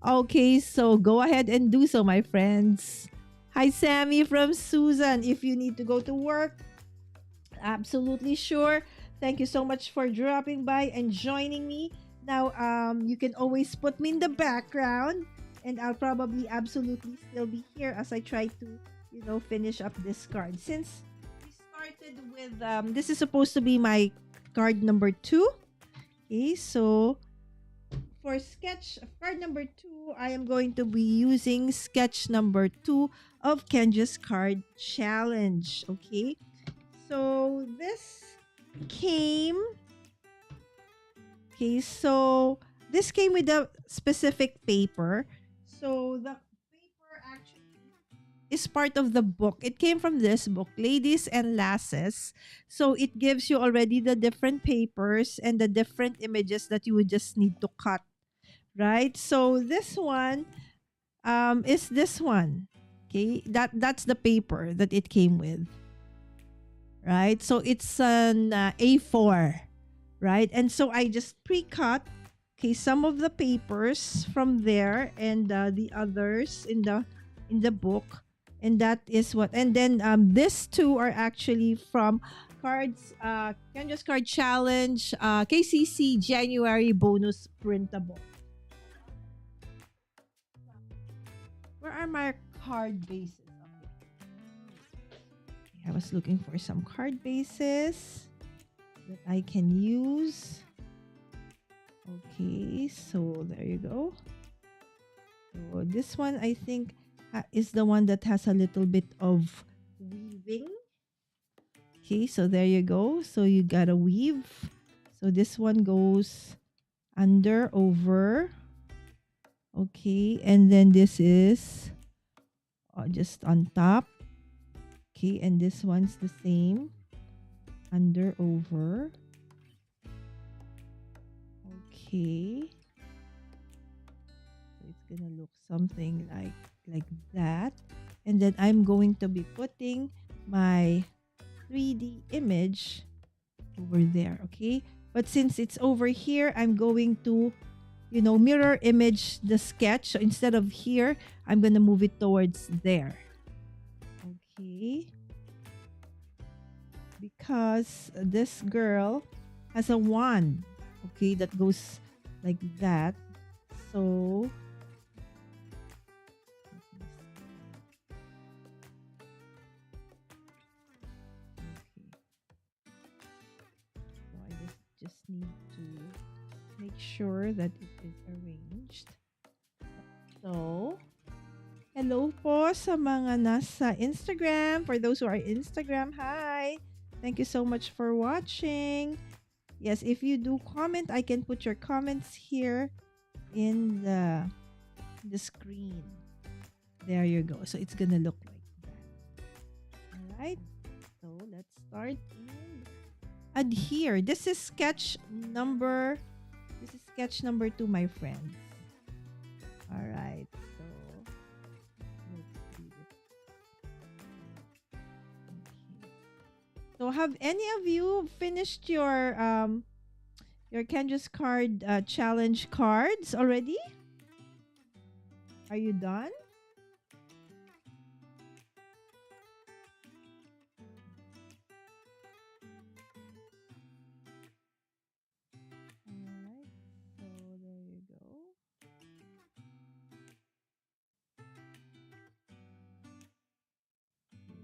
okay, so go ahead and do so, my friends. Hi, Sammy from Susan. If you need to go to work, absolutely sure. Thank you so much for dropping by and joining me. Now, you can always put me in the background, and I'll probably absolutely still be here as I try to, finish up this card. Since we started with, this is supposed to be my card number 2. Okay, so for sketch card number 2, I am going to be using sketch number 2 of Kendra's card challenge. Okay, so this came. Okay, so this came with a specific paper. So the paper actually is part of the book. It came from this book, Ladies and Lasses. So it gives you already the different papers and the different images that you would just need to cut, right? So this one is this one. Okay, that's the paper that it came with, right? So it's an A4, right? And so I just pre-cut, okay, some of the papers from there and the others in the book, and that is what. And then these two are actually from cards, Kendra's card challenge, KCC January bonus printable. Where are my card bases? I was looking for some card bases that I can use. Okay, so there you go. So this one I think is the one that has a little bit of weaving. Okay, so there you go. So you gotta weave. So this one goes under, over. Okay, and then this is just on top. Okay, and this one's the same. Under, over. Okay. So it's gonna look something like that. And then I'm going to be putting my 3D image over there, okay? But since it's over here, I'm going to, mirror image the sketch. So instead of here, I'm gonna move it towards there. Okay. Because this girl has a wand, okay, that goes like that. So so I just need to make sure that it is arranged. So hello po sa mga nasa Instagram. For those who are Instagram, hi. Thank you so much for watching. Yes, if you do comment, I can put your comments here in the screen. There you go. So it's gonna look like that. All right. So let's start and adhere. This is sketch number 2, my friends. All right. So let's do this. Okay. So have any of you finished your Kendra's card challenge cards already? Are you done? Alright, so there you go.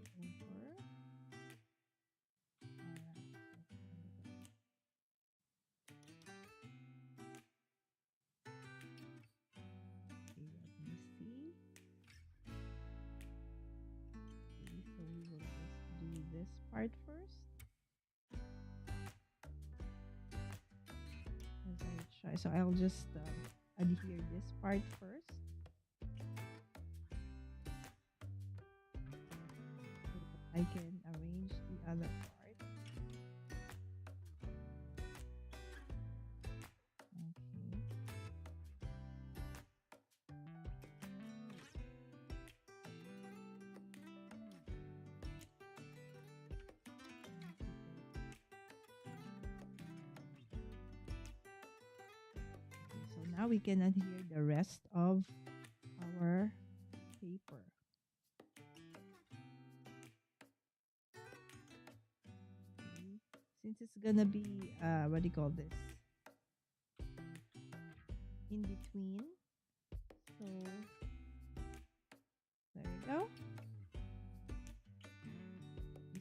Over. Okay, let me see. Okay, so we will just do this part first. As I try, so I'll just adhere this part first. So that I can arrange the other part. Okay. So now we can adhere the rest of our paper. since it's gonna be what do you call this, in between. So there you go.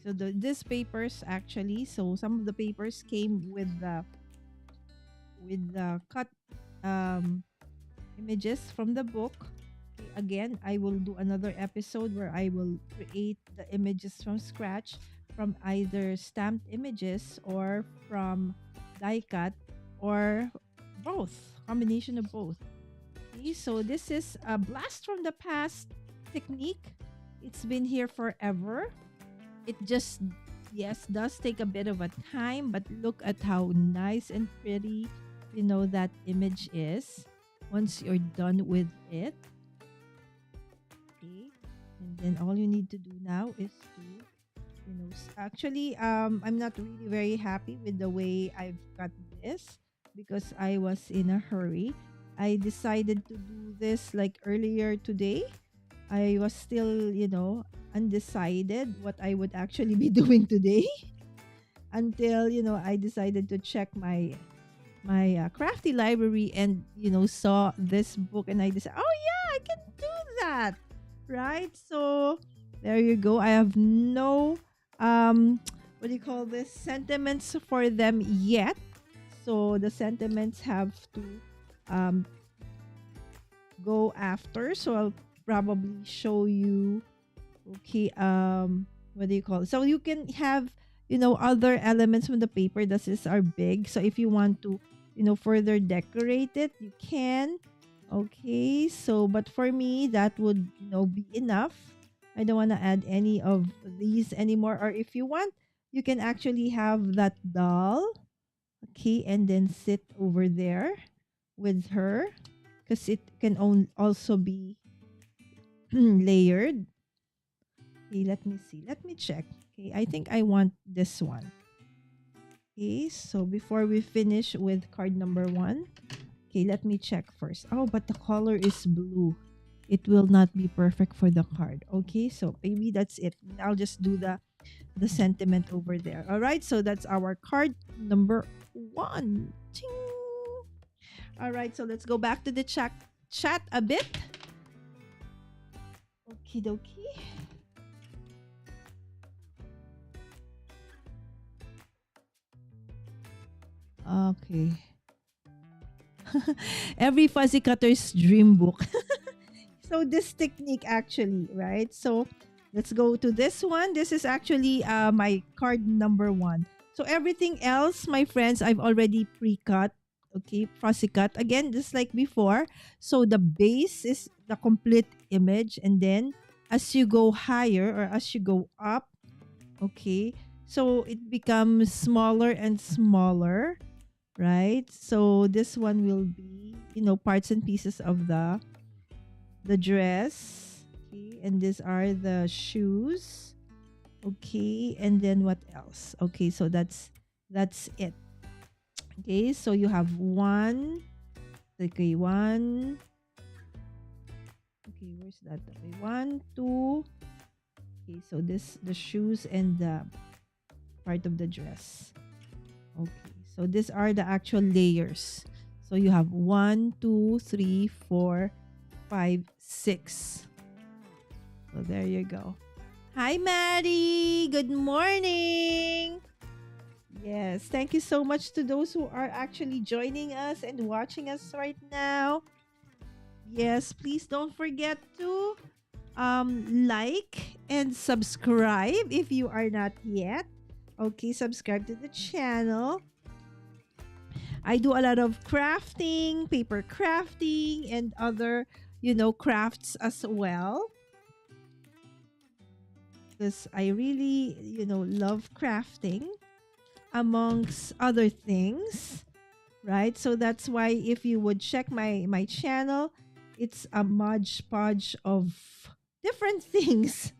So this papers actually, so some of the papers came with the cut um images from the book. Okay, again, I will do another episode where I will create the images from scratch, from either stamped images or from die cut, or both, combination of both. Okay, so this is a blast from the past technique. It's been here forever. It just, yes, does take a bit of a time, but look at how nice and pretty, that image is once you're done with it. Okay, and then all you need to do now is to, actually, I'm not really very happy with the way I've cut this because I was in a hurry. I decided to do this like earlier today. I was still, undecided what I would actually be doing today until, I decided to check my crafty library and, saw this book, and I decided, oh yeah, I can do that. Right? So there you go. I have no what do you call this, sentiments for them yet. So the sentiments have to go after. So I'll probably show you. Okay, what do you call it? So you can have, other elements from the paper. This is are big. So if you want to, further decorate it, you can. Okay, so but for me that would, be enough. I don't want to add any of these anymore. Or if you want, you can actually have that doll. Okay, and then sit over there with her, because it can also be layered. Okay, let me see. Let me check. Okay, I think I want this one. Okay, so before we finish with card number 1, okay, let me check first. Oh, but the color is blue. It will not be perfect for the card. Okay, so maybe that's it. I'll just do the sentiment over there. All right, so that's our card number 1. Ching! All right, so let's go back to the chat a bit. Okie dokie. Okay. Every fussy cutter's dream book. So this technique actually, right? So let's go to this one. This is actually my card number 1. So everything else, my friends, I've already pre-cut. Okay, fussy cut. Again, just like before. So the base is the complete image. And then as you go higher or as you go up, okay, so it becomes smaller and smaller, right? So this one will be, parts and pieces of the dress. Okay, and these are the shoes. Okay, and then what else? Okay, so that's it. Okay, so you have one. Okay, one. Okay, where's that? Okay, 1, 2. Okay, so this the shoes and the part of the dress. Okay, so these are the actual layers. So you have 1, 2, 3, 4, 5, 6. So there you go. Hi, Maddie. Good morning. Yes, thank you so much to those who are actually joining us and watching us right now. Yes, please don't forget to like and subscribe if you are not yet. Okay, subscribe to the channel. I do a lot of crafting, paper crafting, and other, crafts as well. Because I really, love crafting amongst other things, right? So that's why if you would check my channel, it's a modge-podge of different things,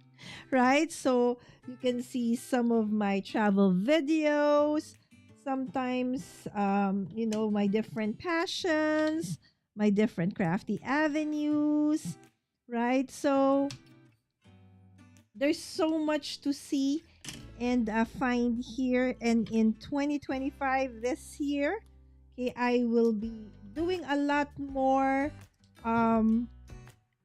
right? So you can see some of my travel videos, sometimes, my different passions, my different crafty avenues, right? So there's so much to see and find here. And in 2025, this year, okay, I will be doing a lot more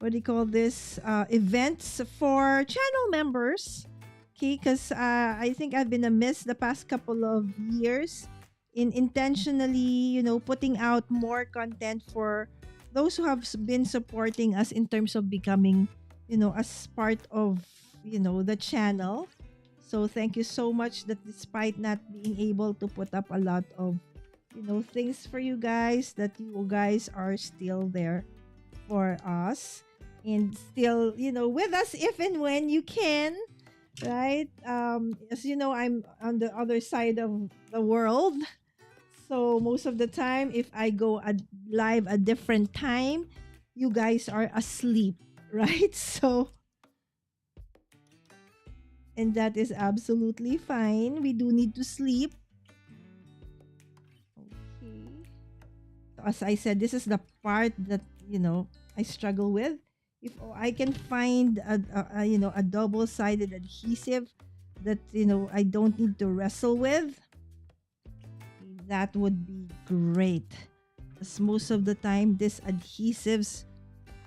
what do you call this, events for channel members, okay, because I think I've been amiss the past couple of years in intentionally, putting out more content for those who have been supporting us in terms of becoming, as part of, the channel. So thank you so much that despite not being able to put up a lot of, things for you guys, that you guys are still there for us and still, with us if and when you can, right? As you know, I'm on the other side of the world. So most of the time, if I go live a different time, you guys are asleep, right? So, and that is absolutely fine. We do need to sleep. Okay. As I said, this is the part that, I struggle with. If I can find a double-sided adhesive that, I don't need to wrestle with, that would be great. Because most of the time, these adhesives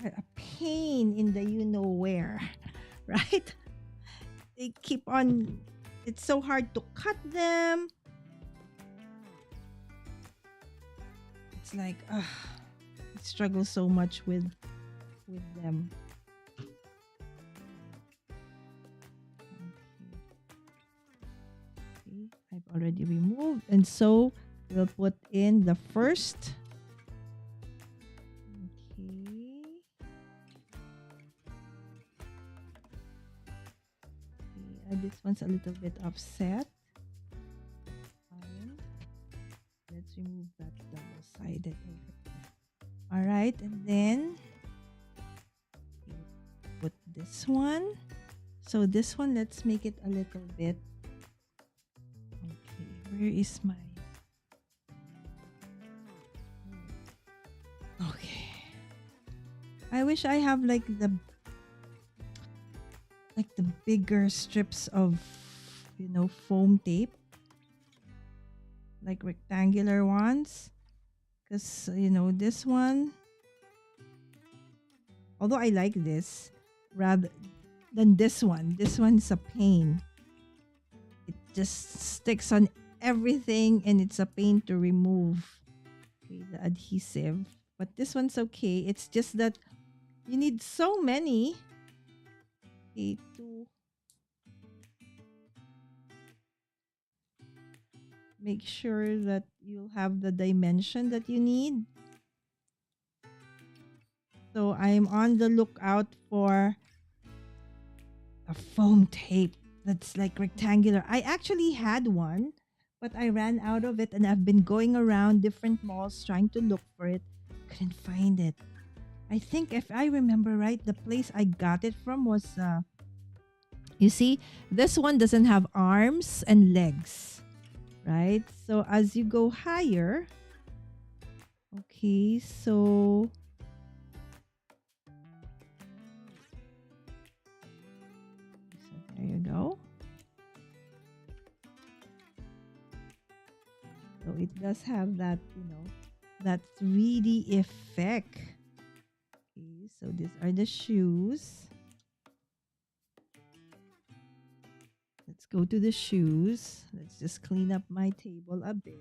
are a pain in the where, right? They keep on, it's so hard to cut them. It's like, I struggle so much with them. Okay, I've already removed, and so we'll put in the first. Okay. This one's a little bit offset. Fine. Let's remove that double-sided over there. All right, and then put this one. So this one, let's make it a little bit. Okay, where is my? Okay. I wish I have like the bigger strips of, foam tape, like rectangular ones, because this one, although I like this rather than this one's a pain. It just sticks on everything and it's a pain to remove, okay, the adhesive. But this one's okay. It's just that you need so many, okay, to make sure that you'll have the dimension that you need. So I'm on the lookout for a foam tape that's like rectangular. I actually had one, but I ran out of it and I've been going around different malls trying to look for it. Couldn't find it. I think if I remember right, the place I got it from was, you see, this one doesn't have arms and legs, right? So as you go higher, okay, so there you go. So it does have that, that 3D effect. Okay, so these are the shoes. Let's go to the shoes. Let's just clean up my table a bit.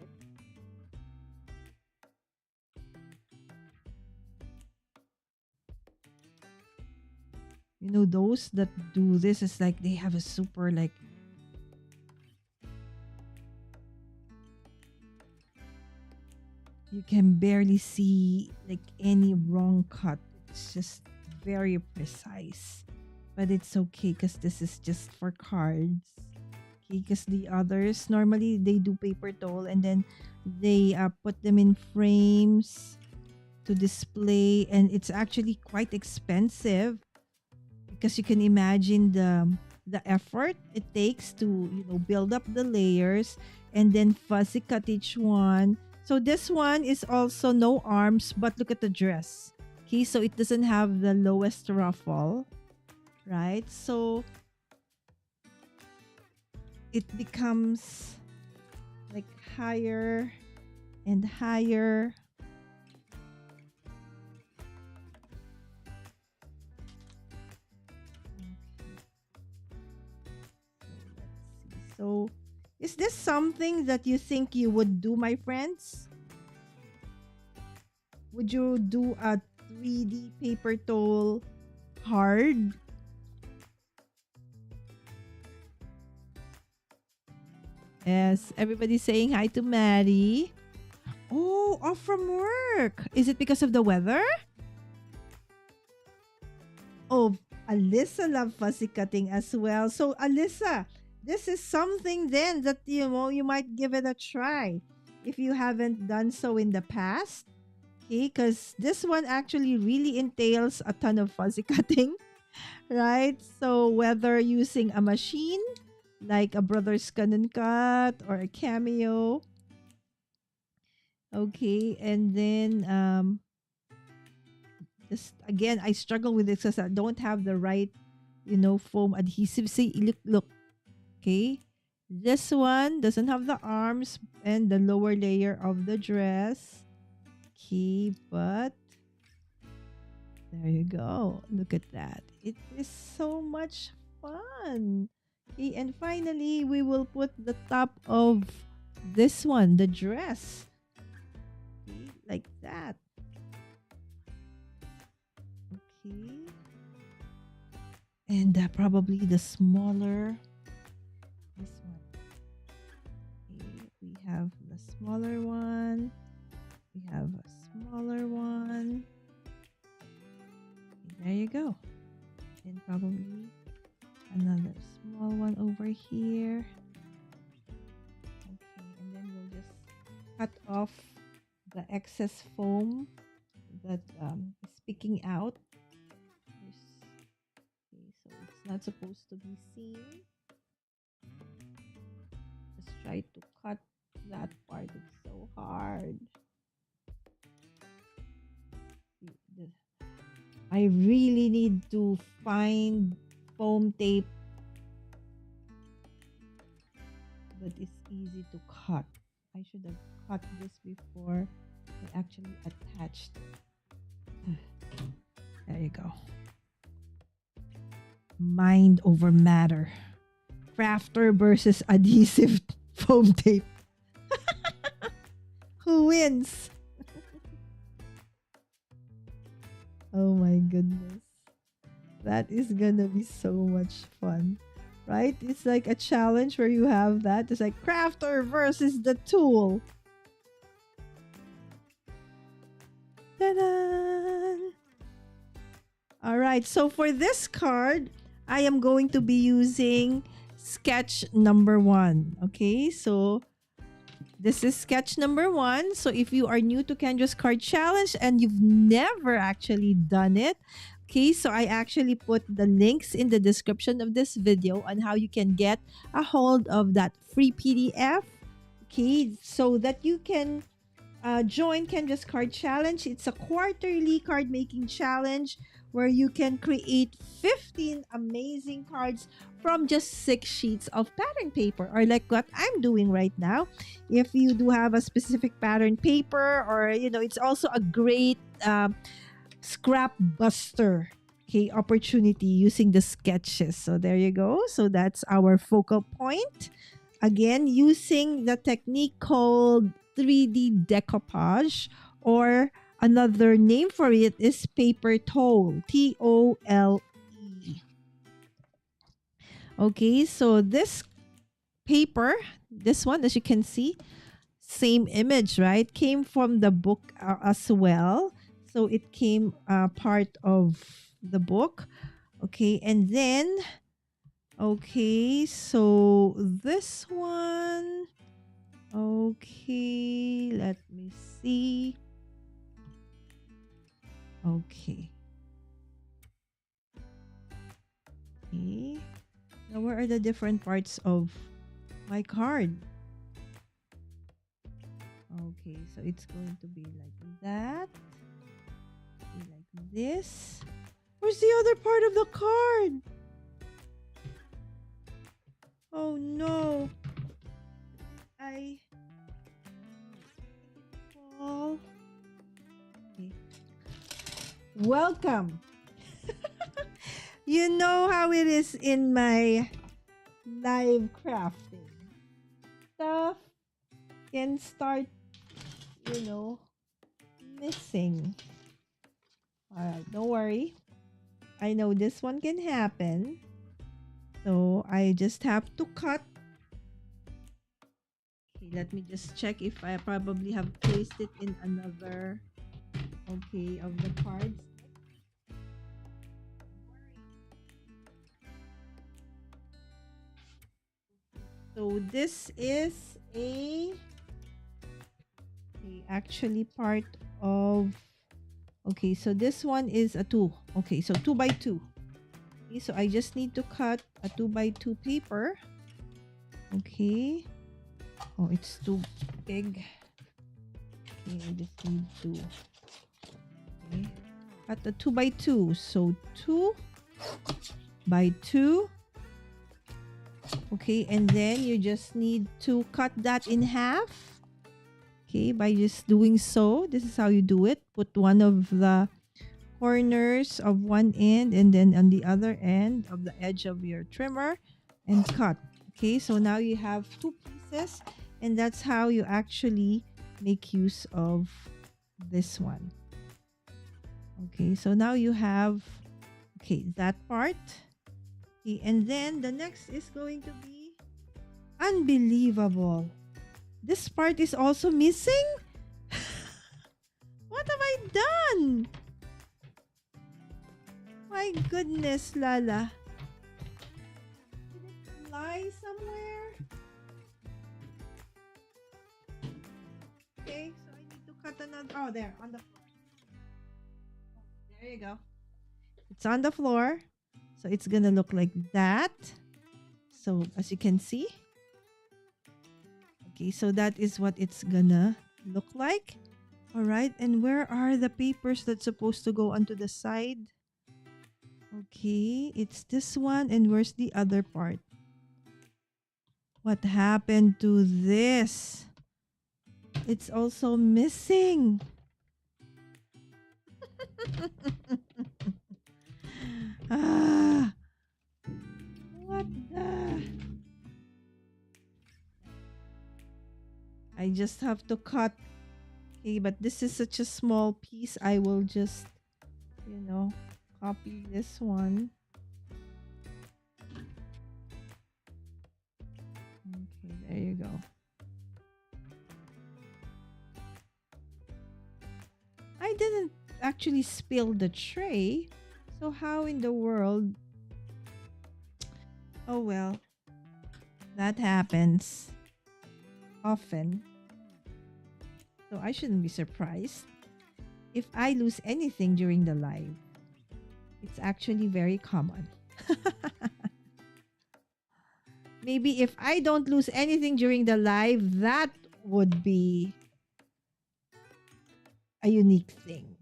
Those that do this is like they have a super like you can barely see like any wrong cut. It's just very precise. But it's okay because this is just for cards. Okay, because the others normally they do paper towel and then they put them in frames to display, and it's actually quite expensive because you can imagine the effort it takes to build up the layers and then fussy cut each one. So this one is also no arms, but look at the dress. Okay, so it doesn't have the lowest ruffle, right? So it becomes like higher and higher. So, is this something that you think you would do, my friends? Would you do a 3D paper towel card? Yes, everybody's saying hi to Maddie. Oh, off from work. Is it because of the weather? Oh, Alyssa loves fussy cutting as well. So, Alyssa, this is something then that, you might give it a try if you haven't done so in the past. Okay, because this one actually really entails a ton of fussy cutting, right? So, whether using a machine like a Brothers Gun and Cut or a Cameo. Okay, and then just again, I struggle with this because I don't have the right, foam adhesive. See, look. Okay, this one doesn't have the arms and the lower layer of the dress. Okay, but there you go. Look at that. It is so much fun. Okay, and finally, we will put the top of this one, the dress. Okay, like that. Okay. And probably the smaller, this one. Okay, we have the smaller one. We have a smaller one. Okay, there you go. And probably another small one over here. Okay, and then we'll just cut off the excess foam that is sticking out. Okay, so it's not supposed to be seen. Just try to cut that part. It's so hard. I really need to find foam tape that is easy to cut. I should have cut this before I actually attached it. There you go. Mind over matter. Crafter versus adhesive foam tape. Who wins? Oh my goodness. That is gonna be so much fun. Right? It's like a challenge where you have that. It's like crafter versus the tool. Ta-da! Alright, so for this card, I am going to be using sketch number 1. Okay, so this is sketch number 1. So if you are new to Kendra's Card Challenge and you've never actually done it, okay, so I actually put the links in the description of this video on how you can get a hold of that free PDF, okay, so that you can join Kendra's Card Challenge. It's a quarterly card making challenge where you can create 15 amazing cards from just 6 sheets of pattern paper, or like what I'm doing right now. If you do have a specific pattern paper, or it's also a great scrap buster, okay, opportunity using the sketches. So there you go. So that's our focal point. Again, using the technique called 3D decoupage, or another name for it is paper towel, TOLE. Okay, so this paper, this one, as you can see, same image, right? Came from the book as well. So it came part of the book. Okay, and then, okay, so this one, okay, let me see. Okay. Okay. Now, where are the different parts of my card? Okay, so it's going to be like that. Be like this. Where's the other part of the card? Oh no. I fall. Okay. Welcome. You know how it is in my live crafting. Stuff can start, missing. Alright, don't worry. I know this one can happen. So I just have to cut. Okay, let me just check if I probably have placed it in another, okay, of the cards. So this is actually part of, okay, so this one is a 2. Okay, so 2 by 2. Okay, so I just need to cut a 2 by 2 paper. Okay. Oh, it's too big. Okay, I just need to, okay, cut the 2 by 2. So 2 by 2. Okay, and then you just need to cut that in half. Okay, by just doing so. This is how you do it. Put one of the corners of one end and then on the other end of the edge of your trimmer and cut. Okay, so now you have 2 pieces, and that's how you actually make use of this one. Okay, so now you have, okay, that part. Okay, and then the next is going to be unbelievable. This part is also missing? What have I done? My goodness, Lala. Did it lie somewhere? Okay, so I need to cut another. Oh, there, on the floor. There you go. It's on the floor. So it's gonna look like that. So as you can see. Okay, so that is what it's gonna look like. All right, and where are the papers that's supposed to go onto the side? Okay, it's this one, and where's the other part? What happened to this? It's also missing. Ah, what the? I just have to cut. Okay, but this is such a small piece. I will just, copy this one. Okay, there you go. I didn't actually spill the tray. So how in the world? Oh well, that happens often. So I shouldn't be surprised if I lose anything during the live. It's actually very common. Maybe if I don't lose anything during the live, that would be a unique thing.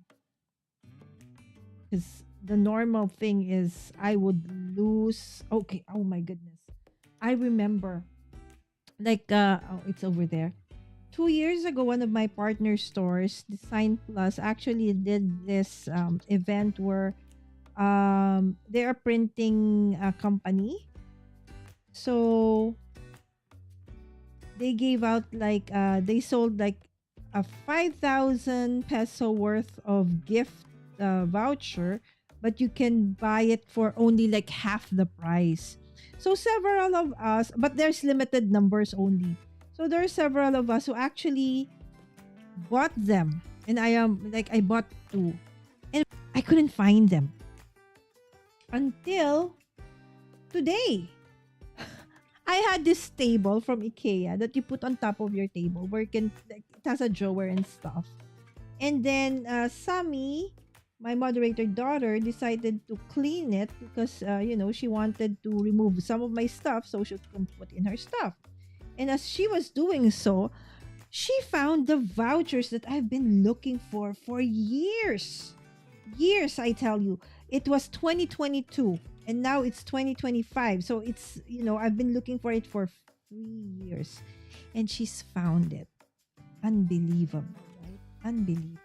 Because the normal thing is I would lose. Okay, oh my goodness. I remember, like, it's over there. 2 years ago, one of my partner stores, Design Plus, actually did this event where they're a printing company. So they gave out like they sold like a 5,000 peso worth of gift voucher, but you can buy it for only like half the price. So several of us, but there's limited numbers only. So there are several of us who actually bought them, and I bought 2, and I couldn't find them until today. I had this table from IKEA that you put on top of your table where it has a drawer and stuff. And then Sammy, my moderator daughter, decided to clean it because she wanted to remove some of my stuff so she can put in her stuff. And as she was doing so, she found the vouchers that I've been looking for years. Years, I tell you. It was 2022. And now it's 2025. So it's, I've been looking for it for 3 years. And she's found it. Unbelievable, right? Unbelievable.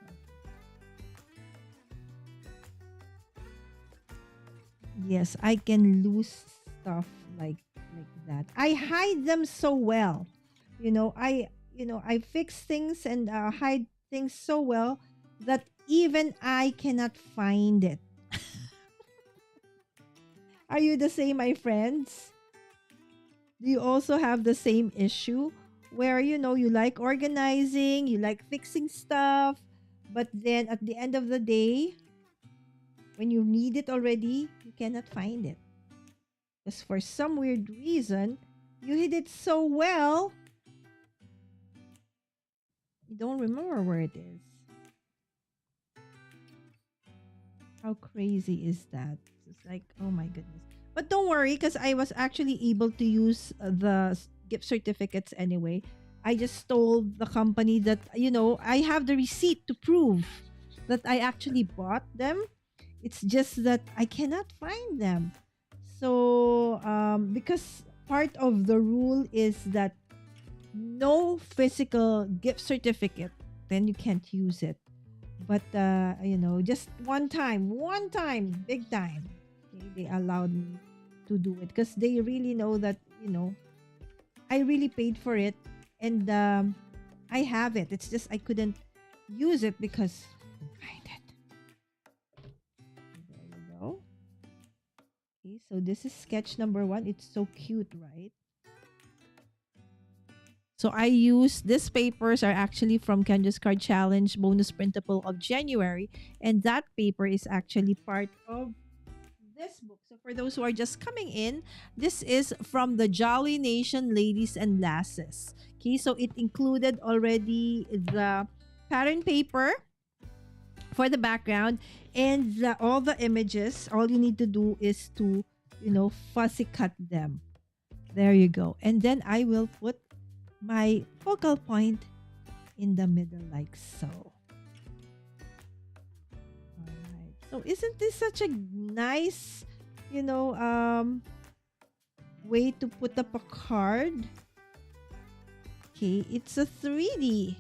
Yes, I can lose stuff like that. I hide them so well. I fix things and hide things so well that even I cannot find it. Are you the same, my friends? Do you also have the same issue where you like organizing, you like fixing stuff, but then at the end of the day, when you need it already, you cannot find it? Because for some weird reason, you hid it so well, you don't remember where it is. How crazy is that? It's like, oh my goodness. But don't worry, because I was actually able to use the gift certificates anyway. I just told the company that, I have the receipt to prove that I actually bought them. It's just that I cannot find them. So, because part of the rule is that no physical gift certificate, then you can't use it. But just one time, big time, okay, they allowed me to do it because they really know that I really paid for it, and I have it. It's just I couldn't use it because I couldn't find it. There you go. Okay, so this is sketch number 1. It's so cute, right? So I use these papers are actually from Kendra's Card Challenge bonus printable of January, and that paper is actually part of this book. So for those who are just coming in, this is from the Jolly Nation Ladies and Lasses. Okay, so it included already the pattern paper for the background and all the images. All you need to do is to, fussy cut them. There you go. And then I will put my focal point in the middle like so. Alright. So isn't this such a nice, way to put up a card? Okay, it's a 3D.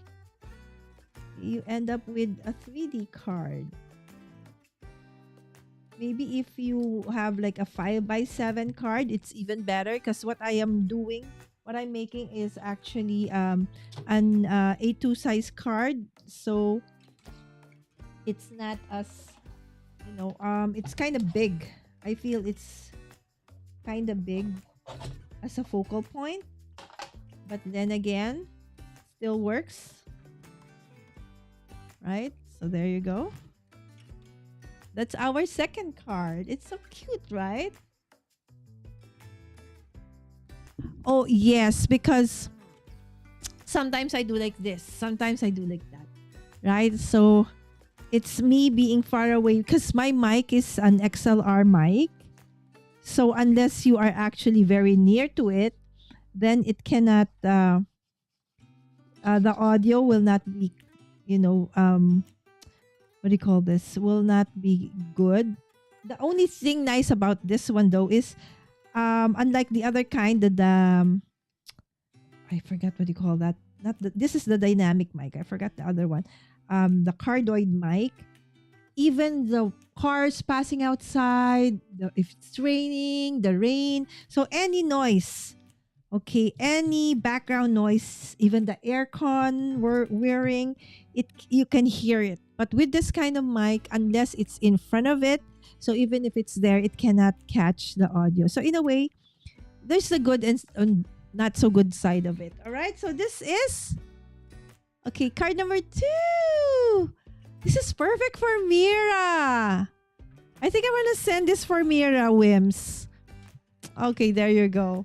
You end up with a 3D card. Maybe if you have like a 5x7 card, it's even better because what I'm making is actually an A2 size card. So it's not as, it's kind of big. I feel it's kind of big as a focal point. But then again, still works. Right? So there you go. That's our second card. It's so cute, right? Oh, yes, because sometimes I do like this. Sometimes I do like that. Right? So it's me being far away because my mic is an XLR mic. So unless you are actually very near to it, then it cannot, the audio will not be, what do you call this? Will not be good. The only thing nice about this one though is, unlike the other kind, I forgot what you call that. This is the dynamic mic. I forgot the other one. The cardioid mic. Even the cars passing outside, if it's raining, the rain. So any noise, okay, any background noise, even the aircon we're wearing, you can hear it. But with this kind of mic, unless it's in front of it, so even if it's there, it cannot catch the audio. So in a way, there's the good and not so good side of it. All right. So this is, okay, card number 2. This is perfect for Mira. I think I'm going to send this for Mira, Wims. Okay, there you go.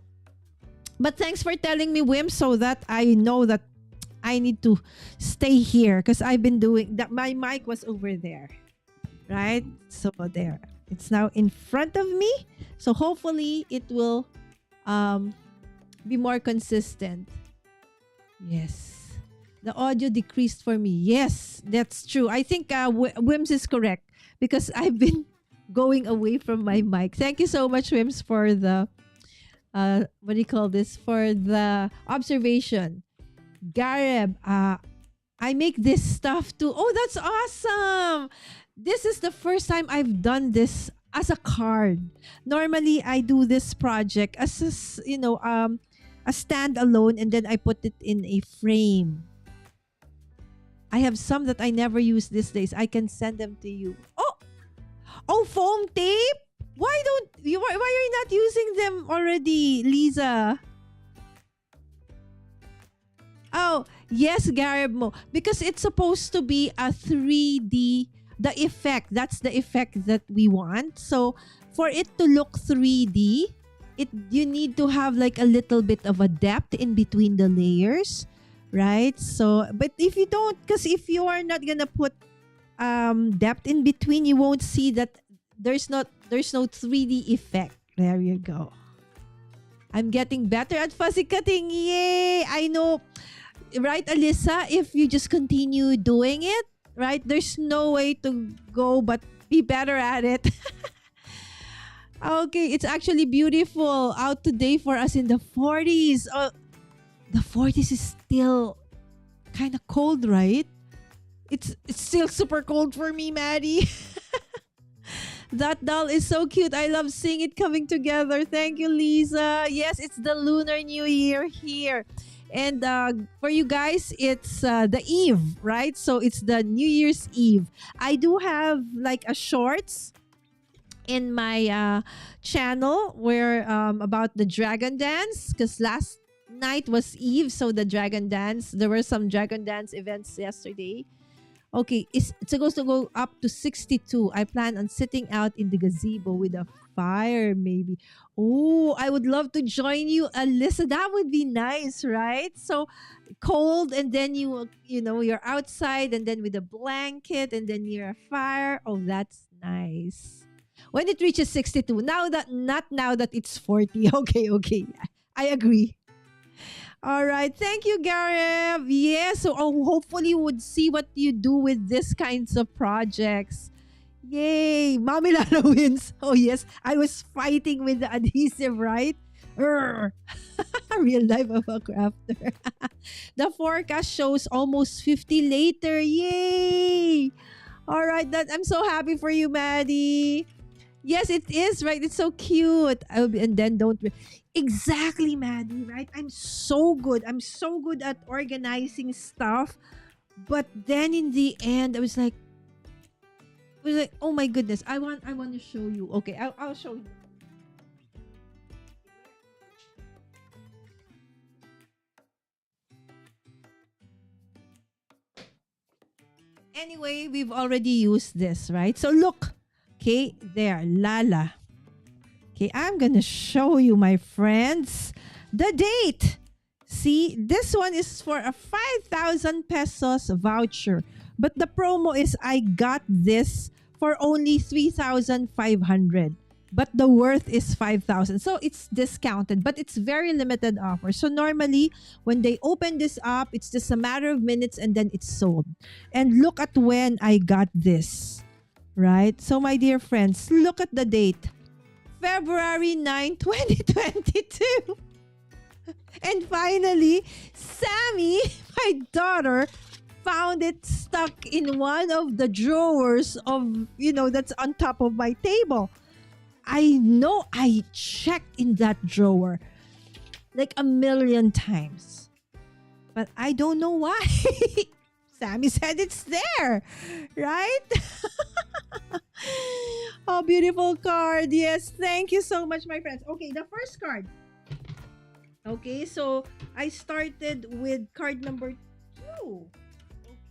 But thanks for telling me, Wims, so that I know that I need to stay here because I've been doing that. My mic was over there. Right? So there. It's now in front of me. So hopefully it will be more consistent. Yes. The audio decreased for me. Yes, that's true. I think Wims is correct because I've been going away from my mic. Thank you so much, Wims, for the what do you call this? For the observation. Gareb, I make this stuff too. Oh, that's awesome. This is the first time I've done this as a card. Normally, I do this project as a standalone, and then I put it in a frame. I have some that I never use these days. I can send them to you. Oh, foam tape. Why are you not using them already, Lisa? Oh, yes, Garib Mo. Because it's supposed to be a 3D, the effect. That's the effect that we want. So, for it to look 3D, you need to have like a little bit of a depth in between the layers, right? So, but if you don't, because if you are not gonna put depth in between, you won't see that there's no 3D effect. There you go. I'm getting better at fussy cutting. Yay! I know. Right, Alyssa? If you just continue doing it, right? There's no way to go but be better at it. Okay, it's actually beautiful out today for us in the 40s. The 40s is still kind of cold, right? It's still super cold for me, Maddie. That doll is so cute. I love seeing it coming together. Thank you, Lisa. Yes, it's the Lunar New Year here. And for you guys, it's the Eve, right? So it's the New Year's Eve. I do have like a shorts in my channel where about the dragon dance, because last night was Eve, so the dragon dance, there were some dragon dance events yesterday. Okay, it's supposed to go up to 62. I plan on sitting out in the gazebo with a fire, maybe. Oh, I would love to join you, Alyssa. That would be nice, right? So cold, and then you're outside, and then with a blanket, and then near a fire. Oh, that's nice. When it reaches 62, not now that it's 40. Okay, I agree. All right. Thank you, Gareth. Yeah. So hopefully you would see what you do with these kinds of projects. Yay. Mommy Lala wins. Oh, yes. I was fighting with the adhesive, right? Real life of a crafter. The forecast shows almost 50 later. Yay. All right. I'm so happy for you, Maddie. Yes, it is, right? It's so cute. And then exactly, Maddie, right? I'm so good at organizing stuff. But then in the end, I was like, oh my goodness, I want to show you. Okay, I'll show you. Anyway, we've already used this, right? So look. Okay, there, Lala. Okay, I'm gonna show you, my friends, the date. See, this one is for a 5,000 pesos voucher. But the promo is I got this for only 3,500. But the worth is 5,000. So it's discounted, but it's very limited offer. So normally, when they open this up, it's just a matter of minutes and then it's sold. And look at when I got this. Right? So my dear friends, look at the date. February 9, 2022. And finally, Sammy, my daughter, found it stuck in one of the drawers of, that's on top of my table. I know I checked in that drawer like a million times. But I don't know why. Sammy said it's there, right? Oh, beautiful card. Yes, thank you so much, my friends. Okay, the first card. Okay, so I started with card number 2.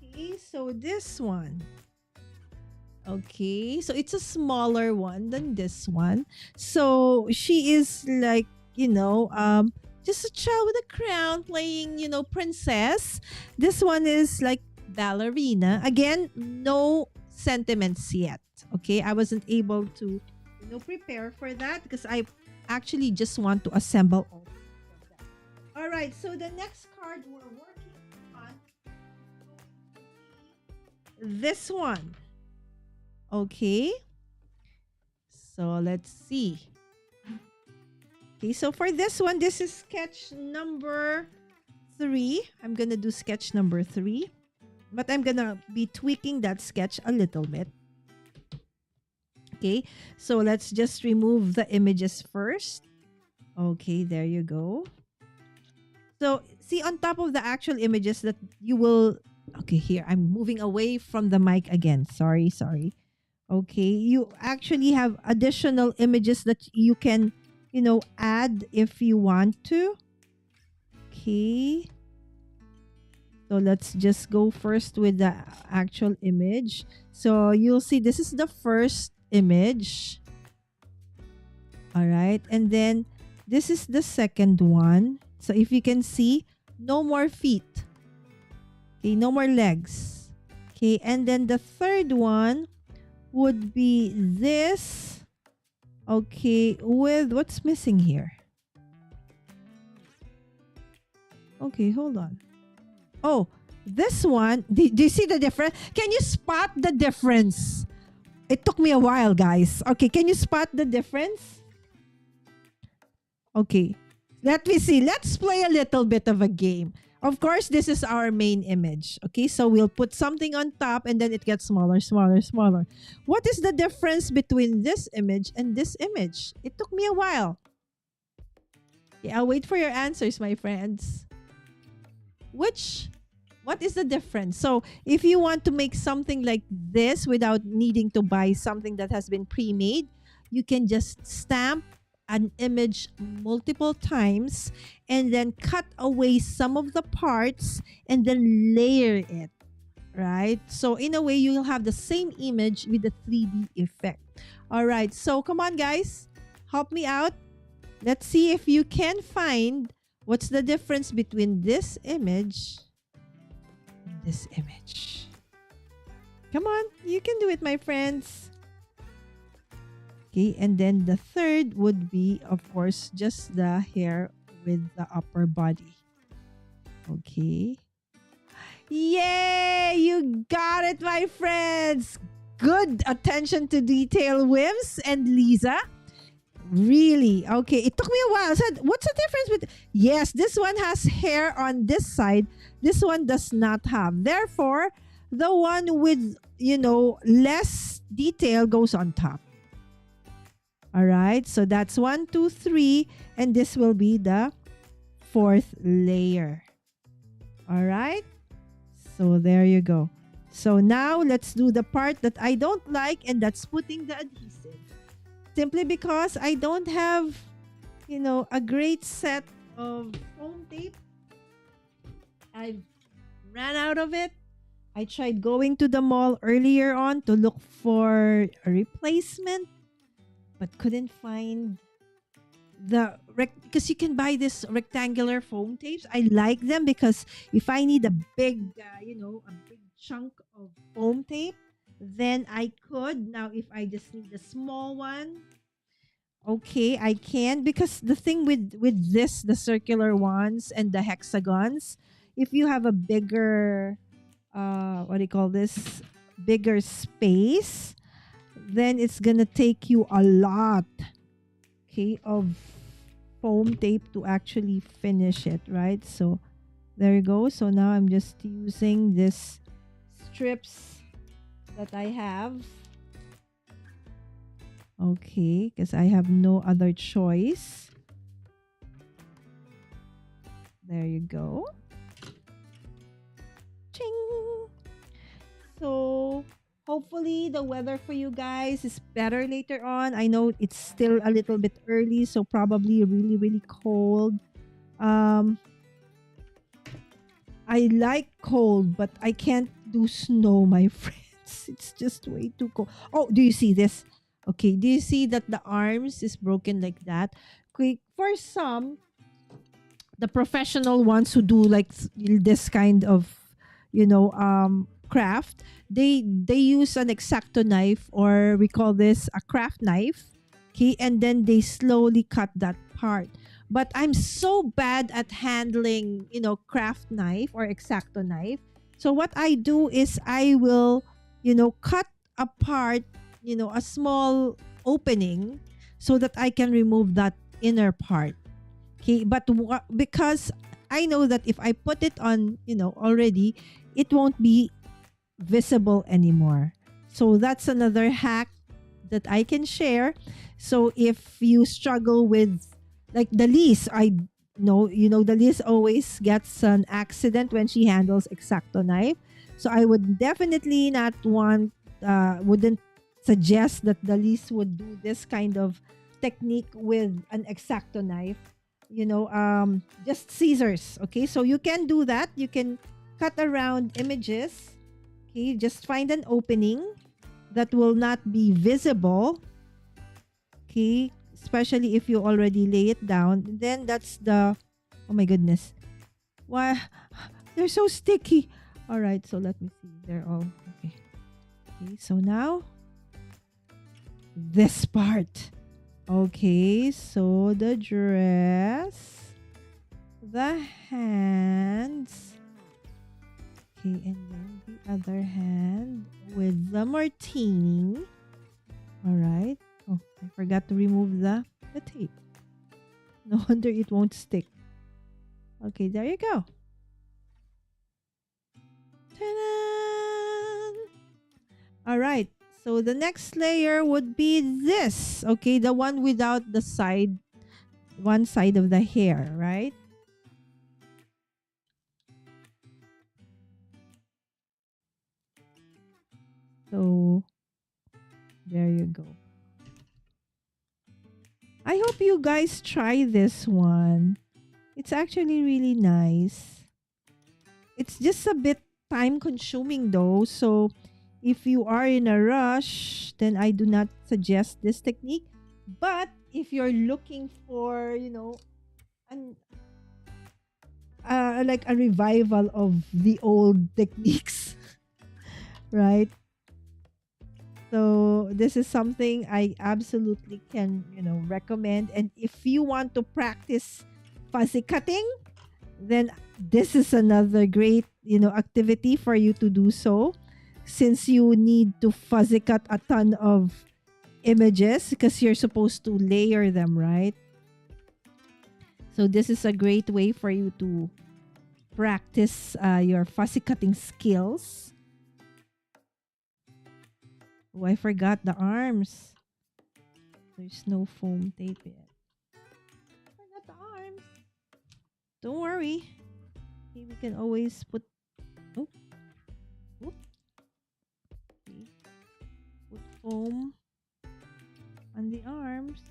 Okay, so this one. Okay, so it's a smaller one than this one. So she is like, just a child with a crown playing, princess. This one is like ballerina. Again, no sentiments yet. Okay, I wasn't able to prepare for that because I actually just want to assemble all of that. All right, so the next card we're working on, this one. Okay, So let's see. Okay, so for this one, this is sketch number 3. I'm gonna do sketch number 3, but I'm gonna be tweaking that sketch a little bit. Okay, so let's just remove the images first. Okay, there you go. So see on top of the actual images that you will, okay, here, I'm moving away from the mic again. Sorry. Okay, you actually have additional images that you can, add if you want to. Okay. So let's just go first with the actual image. So you'll see this is the first image. All right. And then this is the second one. So if you can see, no more feet. Okay, no more legs. Okay, and then the third one would be this. Okay, with what's missing here? Okay, hold on. Oh, this one, do you see the difference? Can you spot the difference? It took me a while, guys. Okay, can you spot the difference? Okay, let me see. Let's play a little bit of a game. Of course, this is our main image. Okay, so we'll put something on top and then it gets smaller. What is the difference between this image and this image? It took me a while. Okay, I'll wait for your answers, my friends. What is the difference? So if you want to make something like this without needing to buy something that has been pre-made, you can just stamp an image multiple times and then cut away some of the parts and then layer it, right? So in a way, you'll have the same image with the 3D effect. All right, so come on, guys. Help me out. Let's see if you can find what's the difference between this image and this image. Come on, you can do it, my friends. Okay, and then the third would be, of course, just the hair with the upper body. Okay. Yay! You got it, my friends! Good attention to detail, Wims and Lisa. Really? Okay, it took me a while. I said, what's the difference with... Yes, this one has hair on this side. This one does not have. Therefore, the one with, less detail goes on top. All right, so that's 1, 2, 3, and this will be the 4th layer. All right, so there you go. So now let's do the part that I don't like, and that's putting the adhesive. Simply because I don't have, a great set of foam tape. I've ran out of it. I tried going to the mall earlier on to look for a replacement, but couldn't find because you can buy this rectangular foam tapes. I like them because if I need a big, a big chunk of foam tape, then I could. Now, if I just need a small one, okay, I can. Because the thing with this, the circular ones and the hexagons, if you have a bigger, bigger space, then it's gonna take you a lot, okay, of foam tape to actually finish it, right? So there you go. So now I'm just using this strips that I have, okay, because I have no other choice. There you go. Ching. So hopefully the weather for you guys is better later on. I know it's still a little bit early, so probably really, really cold. I like cold, but I can't do snow, my friends. It's just way too cold. Oh, do you see this? Okay, do you see that the arms is broken like that? Okay, for some, the professional ones who do like this kind of, craft, they use an X-Acto knife, or we call this a craft knife, okay, and then they slowly cut that part. But I'm so bad at handling, craft knife or X-Acto knife. So what I do is I will, cut apart, a small opening so that I can remove that inner part. Okay, but because I know that if I put it on, already, it won't be visible anymore. So that's another hack that I can share. So if you struggle with like the Liz, I know the Liz always gets an accident when she handles X-Acto knife. So I would definitely not wouldn't suggest that the Liz would do this kind of technique with an X-Acto knife. Just scissors. Okay, so you can do that. You can cut around images. Okay, just find an opening that will not be visible. Okay, especially if you already lay it down. Then that's the, oh my goodness. Why? They're so sticky. All right, so let me see. They're all, okay. Okay, so now, this part. Okay, so the dress, the hands. Okay, and then the other hand with the martini. All right. Oh, I forgot to remove the tape. No wonder it won't stick. Okay, there you go. Ta-da! All right. So the next layer would be this. Okay, the one without the one side of the hair, right? So there you go. I hope you guys try this one. It's actually really nice. It's just a bit time consuming though. So if you are in a rush, then I do not suggest this technique. But if you're looking for, an like a revival of the old techniques, right? So this is something I absolutely can, recommend. And if you want to practice fussy cutting, then this is another great, activity for you to do so, since you need to fuzzy cut a ton of images because you're supposed to layer them, right? So this is a great way for you to practice your fussy cutting skills. Oh, I forgot the arms. There's no foam tape yet. Forgot the arms. Don't worry. Okay, we can always put. Oh, oh. Okay. Put foam on the arms.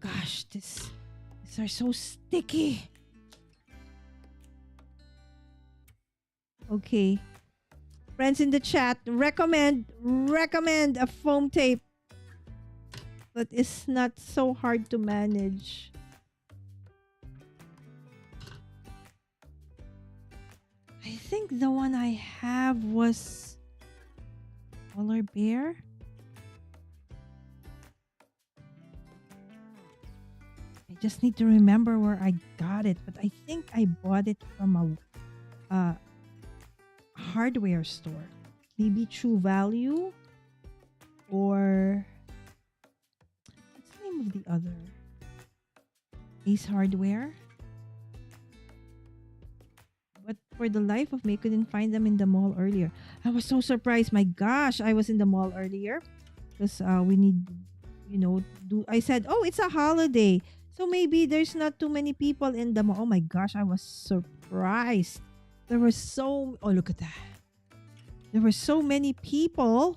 Gosh, these are so sticky. Okay. Friends in the chat, recommend a foam tape that is not so hard to manage. I think the one I have was Polar Bear. I just need to remember where I got it, but I think I bought it from a hardware store. Maybe True Value, or what's the name of the other? Ace Hardware. But for the life of me, I couldn't find them in the mall earlier. I was so surprised. My gosh, I was in the mall earlier because we need, I said, oh, it's a holiday. So maybe there's not too many people in the mall. Oh my gosh, I was surprised. There were oh, look at that. There were so many people.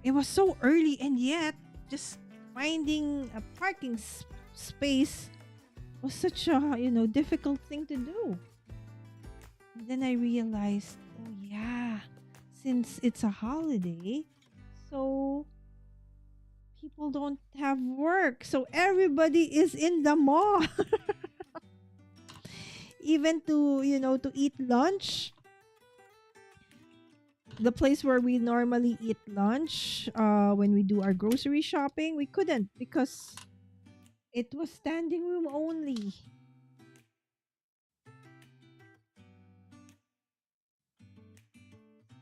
It was so early, and yet just finding a parking space was such a, difficult thing to do. And then I realized, oh yeah, since it's a holiday, so people don't have work. So everybody is in the mall. Even to eat lunch. The place where we normally eat lunch, when we do our grocery shopping, we couldn't because it was standing room only.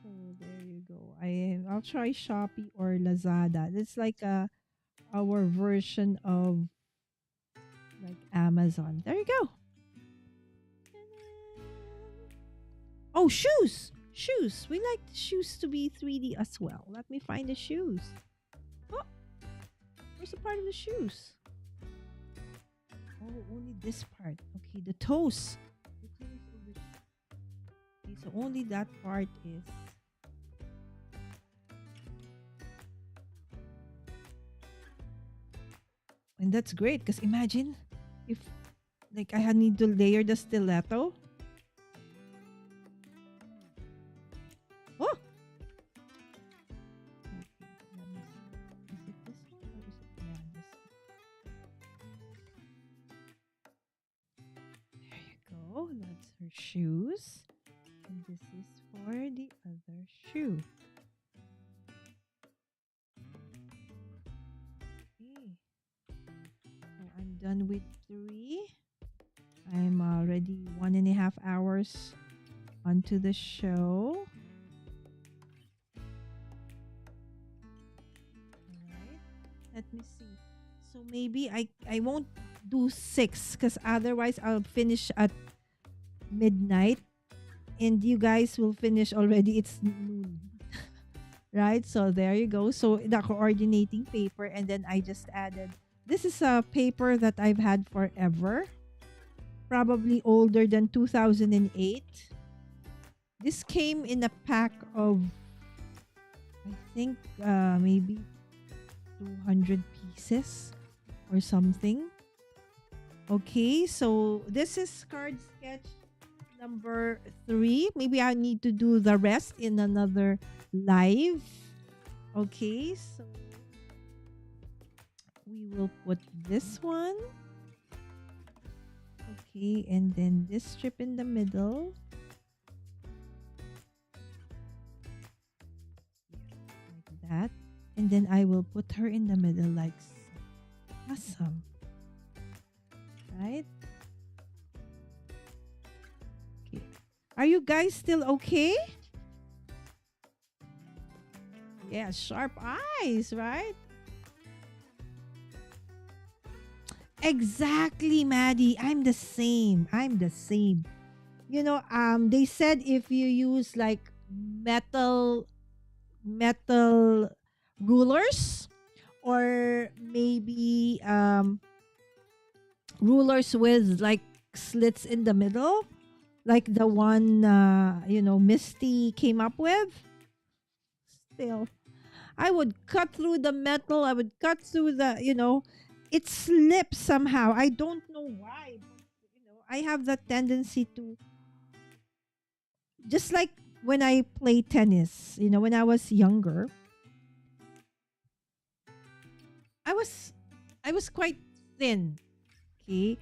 So there you go. I'll try Shopee or Lazada. It's like our version of like Amazon. There you go. Oh, shoes. Shoes. We like the shoes to be 3D as well. Let me find the shoes. Oh, where's the part of the shoes? Oh, only this part. Okay, the toes. The toes of the shoe. Okay, so only that part is. And that's great because imagine if like I had need to layer the stiletto. Oh! Okay, let me see. Is it this one or is it this one? There you go. That's her shoes. And this is for the other shoe. Okay. So I'm done with 3. I'm already 1.5 hours onto the show. Alright. Let me see. So maybe I won't do 6 because otherwise I'll finish at midnight and you guys will finish already. It's noon. Right? So there you go. So the coordinating paper, and then I just added. This is a paper that I've had forever. Probably older than 2008. This came in a pack of, I think, maybe 200 pieces or something. Okay, so this is card sketch number 3. Maybe I need to do the rest in another live. Okay, so we will put this one. Okay, and then this strip in the middle. Like that. And then I will put her in the middle like so. Awesome. Right? Okay. Are you guys still okay? Yeah, sharp eyes, right? Exactly, Maddie. I'm the same. You know, they said if you use like metal rulers or maybe rulers with like slits in the middle, like the one Misty came up with. Still, I would cut through the metal. I would cut through the, it slips somehow. I don't know why. But, I have that tendency to, just like when I play tennis, when I was younger, I was quite thin. Okay.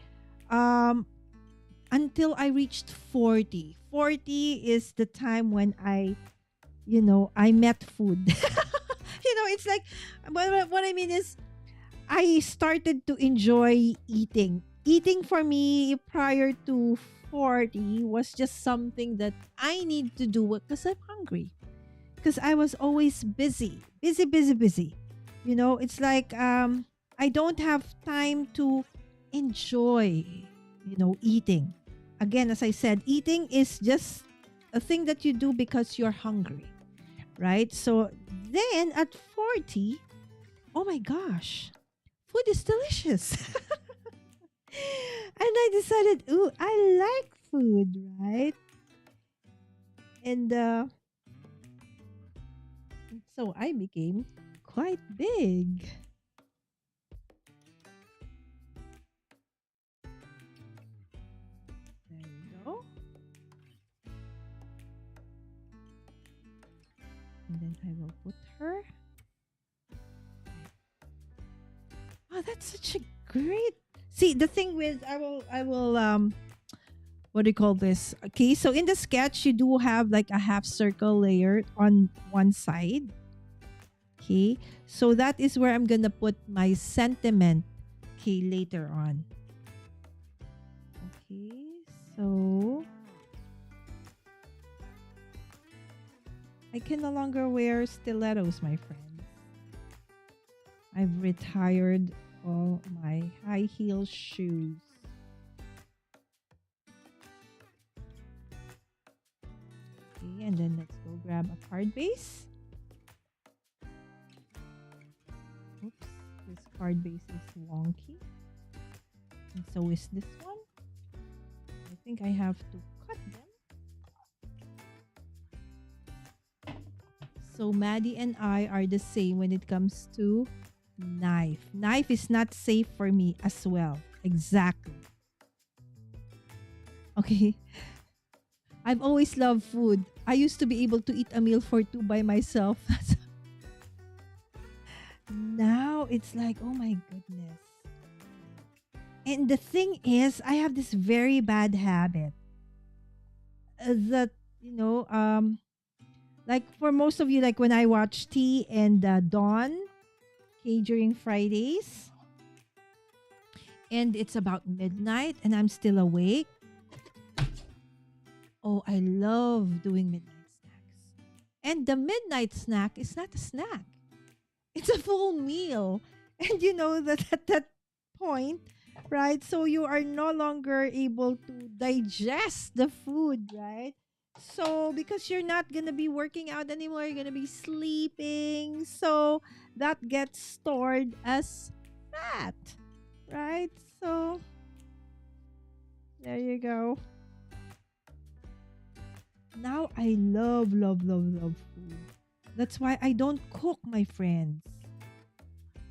Until I reached 40. 40 is the time when I met food. It's like, what I mean is, I started to enjoy eating. Eating for me prior to 40 was just something that I need to do because I'm hungry. Because I was always busy. Busy. It's like I don't have time to enjoy, eating. Again, as I said, eating is just a thing that you do because you're hungry. Right? So then at 40, oh my gosh, food is delicious. And I decided, ooh, I like food, right? And so I became quite big. There you go. And then I will put her. Oh, that's such a great. See, the thing with I will what do you call this? Okay, so in the sketch you do have like a half circle layer on one side. Okay, so that is where I'm gonna put my sentiment. Okay, later on. Okay, so I can no longer wear stilettos, my friends. I've retired all my high heel shoes. Okay, and then let's go grab a card base. Oops, this card base is wonky. And so is this one. I think I have to cut them. So Maddie and I are the same when it comes to knife. Knife is not safe for me as well. Exactly. Okay. I've always loved food. I used to be able to eat a meal for two by myself. Now it's like, oh my goodness. And the thing is, I have this very bad habit that, like for most of you, like when I watch T and Dawn, okay, during Fridays, and it's about midnight and I'm still awake. Oh, I love doing midnight snacks. And the midnight snack is not a snack. It's a full meal. And you know that at that point, right? So you are no longer able to digest the food, right? So because you're not going to be working out anymore, you're going to be sleeping. So that gets stored as fat, right? So there you go. Now I love, love, love, love food. That's why I don't cook, my friends.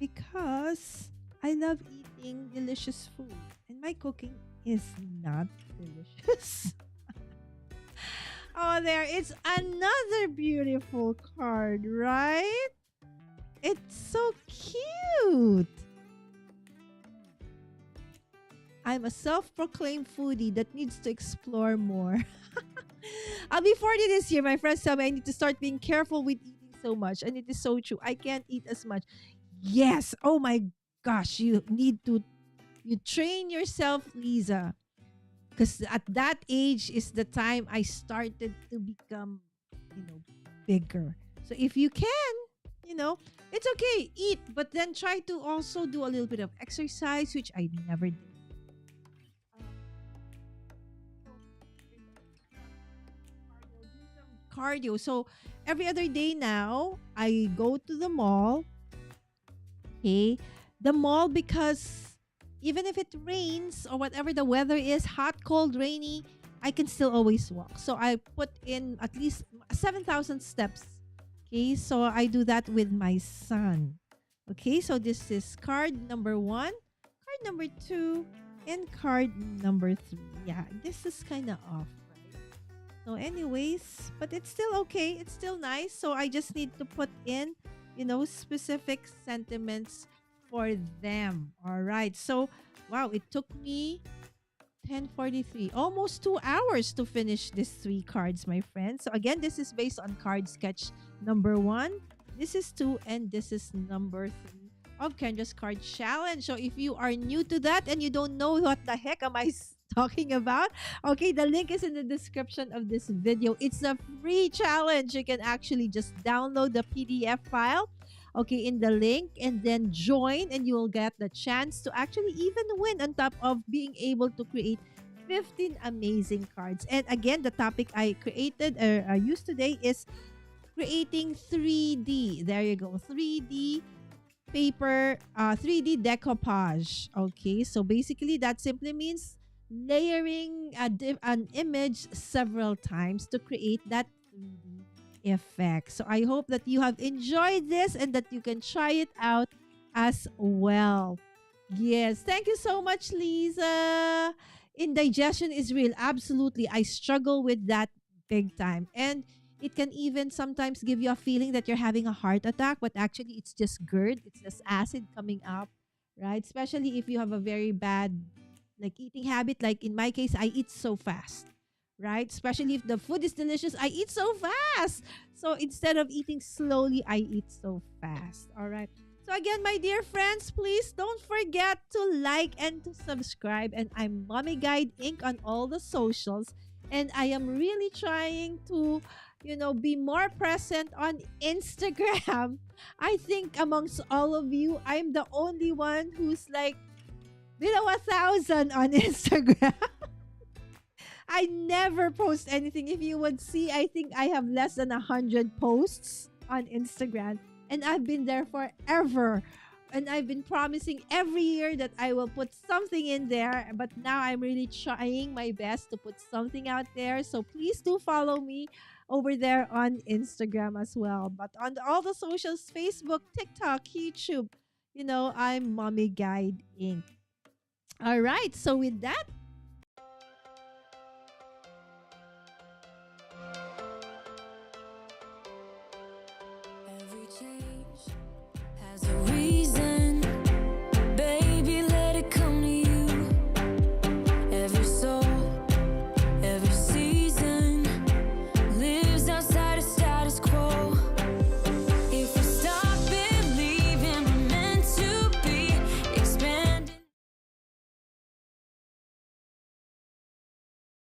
Because I love eating delicious food. And my cooking is not delicious. Oh, there. It's another beautiful card, right? It's so cute. I'm a self-proclaimed foodie that needs to explore more. Before this year, my friends tell me I need to start being careful with eating so much. And it is so true. I can't eat as much. Yes. Oh my gosh. You train yourself, Lisa. Because at that age is the time I started to become, bigger. So if you can, it's okay. Eat. But then try to also do a little bit of exercise, which I never did. Cardio. So every other day now, I go to the mall. Okay. The mall, because even if it rains or whatever the weather is, hot, cold, rainy, I can still always walk. So I put in at least 7,000 steps. Okay. So I do that with my son. Okay. So this is card number 1, card number 2, and card number 3. Yeah. This is kind of off. So anyways, but it's still okay. It's still nice. So I just need to put in, specific sentiments for them. All right. So, wow, it took me 10:43, almost 2 hours to finish these 3 cards, my friends. So again, this is based on card sketch number 1. This is 2, and this is number 3 of Kendra's card challenge. So if you are new to that and you don't know what the heck am I talking about, okay, the link is in the description of this video. It's a free challenge. You can actually just download the PDF file, okay, in the link, and then join, and you will get the chance to actually even win, on top of being able to create 15 amazing cards. And again, the topic I created or used today is creating 3D. There you go, 3D paper, 3D decoupage. Okay, so basically that simply means layering an image several times to create that 3D effect. So I hope that you have enjoyed this and that you can try it out as well. Yes, thank you so much, Lisa. Indigestion is real. Absolutely. I struggle with that big time. And it can even sometimes give you a feeling that you're having a heart attack, but actually it's just GERD. It's just acid coming up, right? Especially if you have a very bad eating habit. Like in my case, I eat so fast, right? Especially if the food is delicious, I eat so fast. So instead of eating slowly, I eat so fast. All right. So again, my dear friends, please don't forget to like and to subscribe. And I'm Mommy Guide Inc. on all the socials. And I am really trying to, be more present on Instagram. I think amongst all of you, I'm the only one who's like below 1,000 on Instagram. I never post anything. If you would see, I think I have less than 100 posts on Instagram. And I've been there forever. And I've been promising every year that I will put something in there. But now I'm really trying my best to put something out there. So please do follow me over there on Instagram as well. But on all the socials, Facebook, TikTok, YouTube, I'm Mommy Guide Inc. All right. So with that, Every change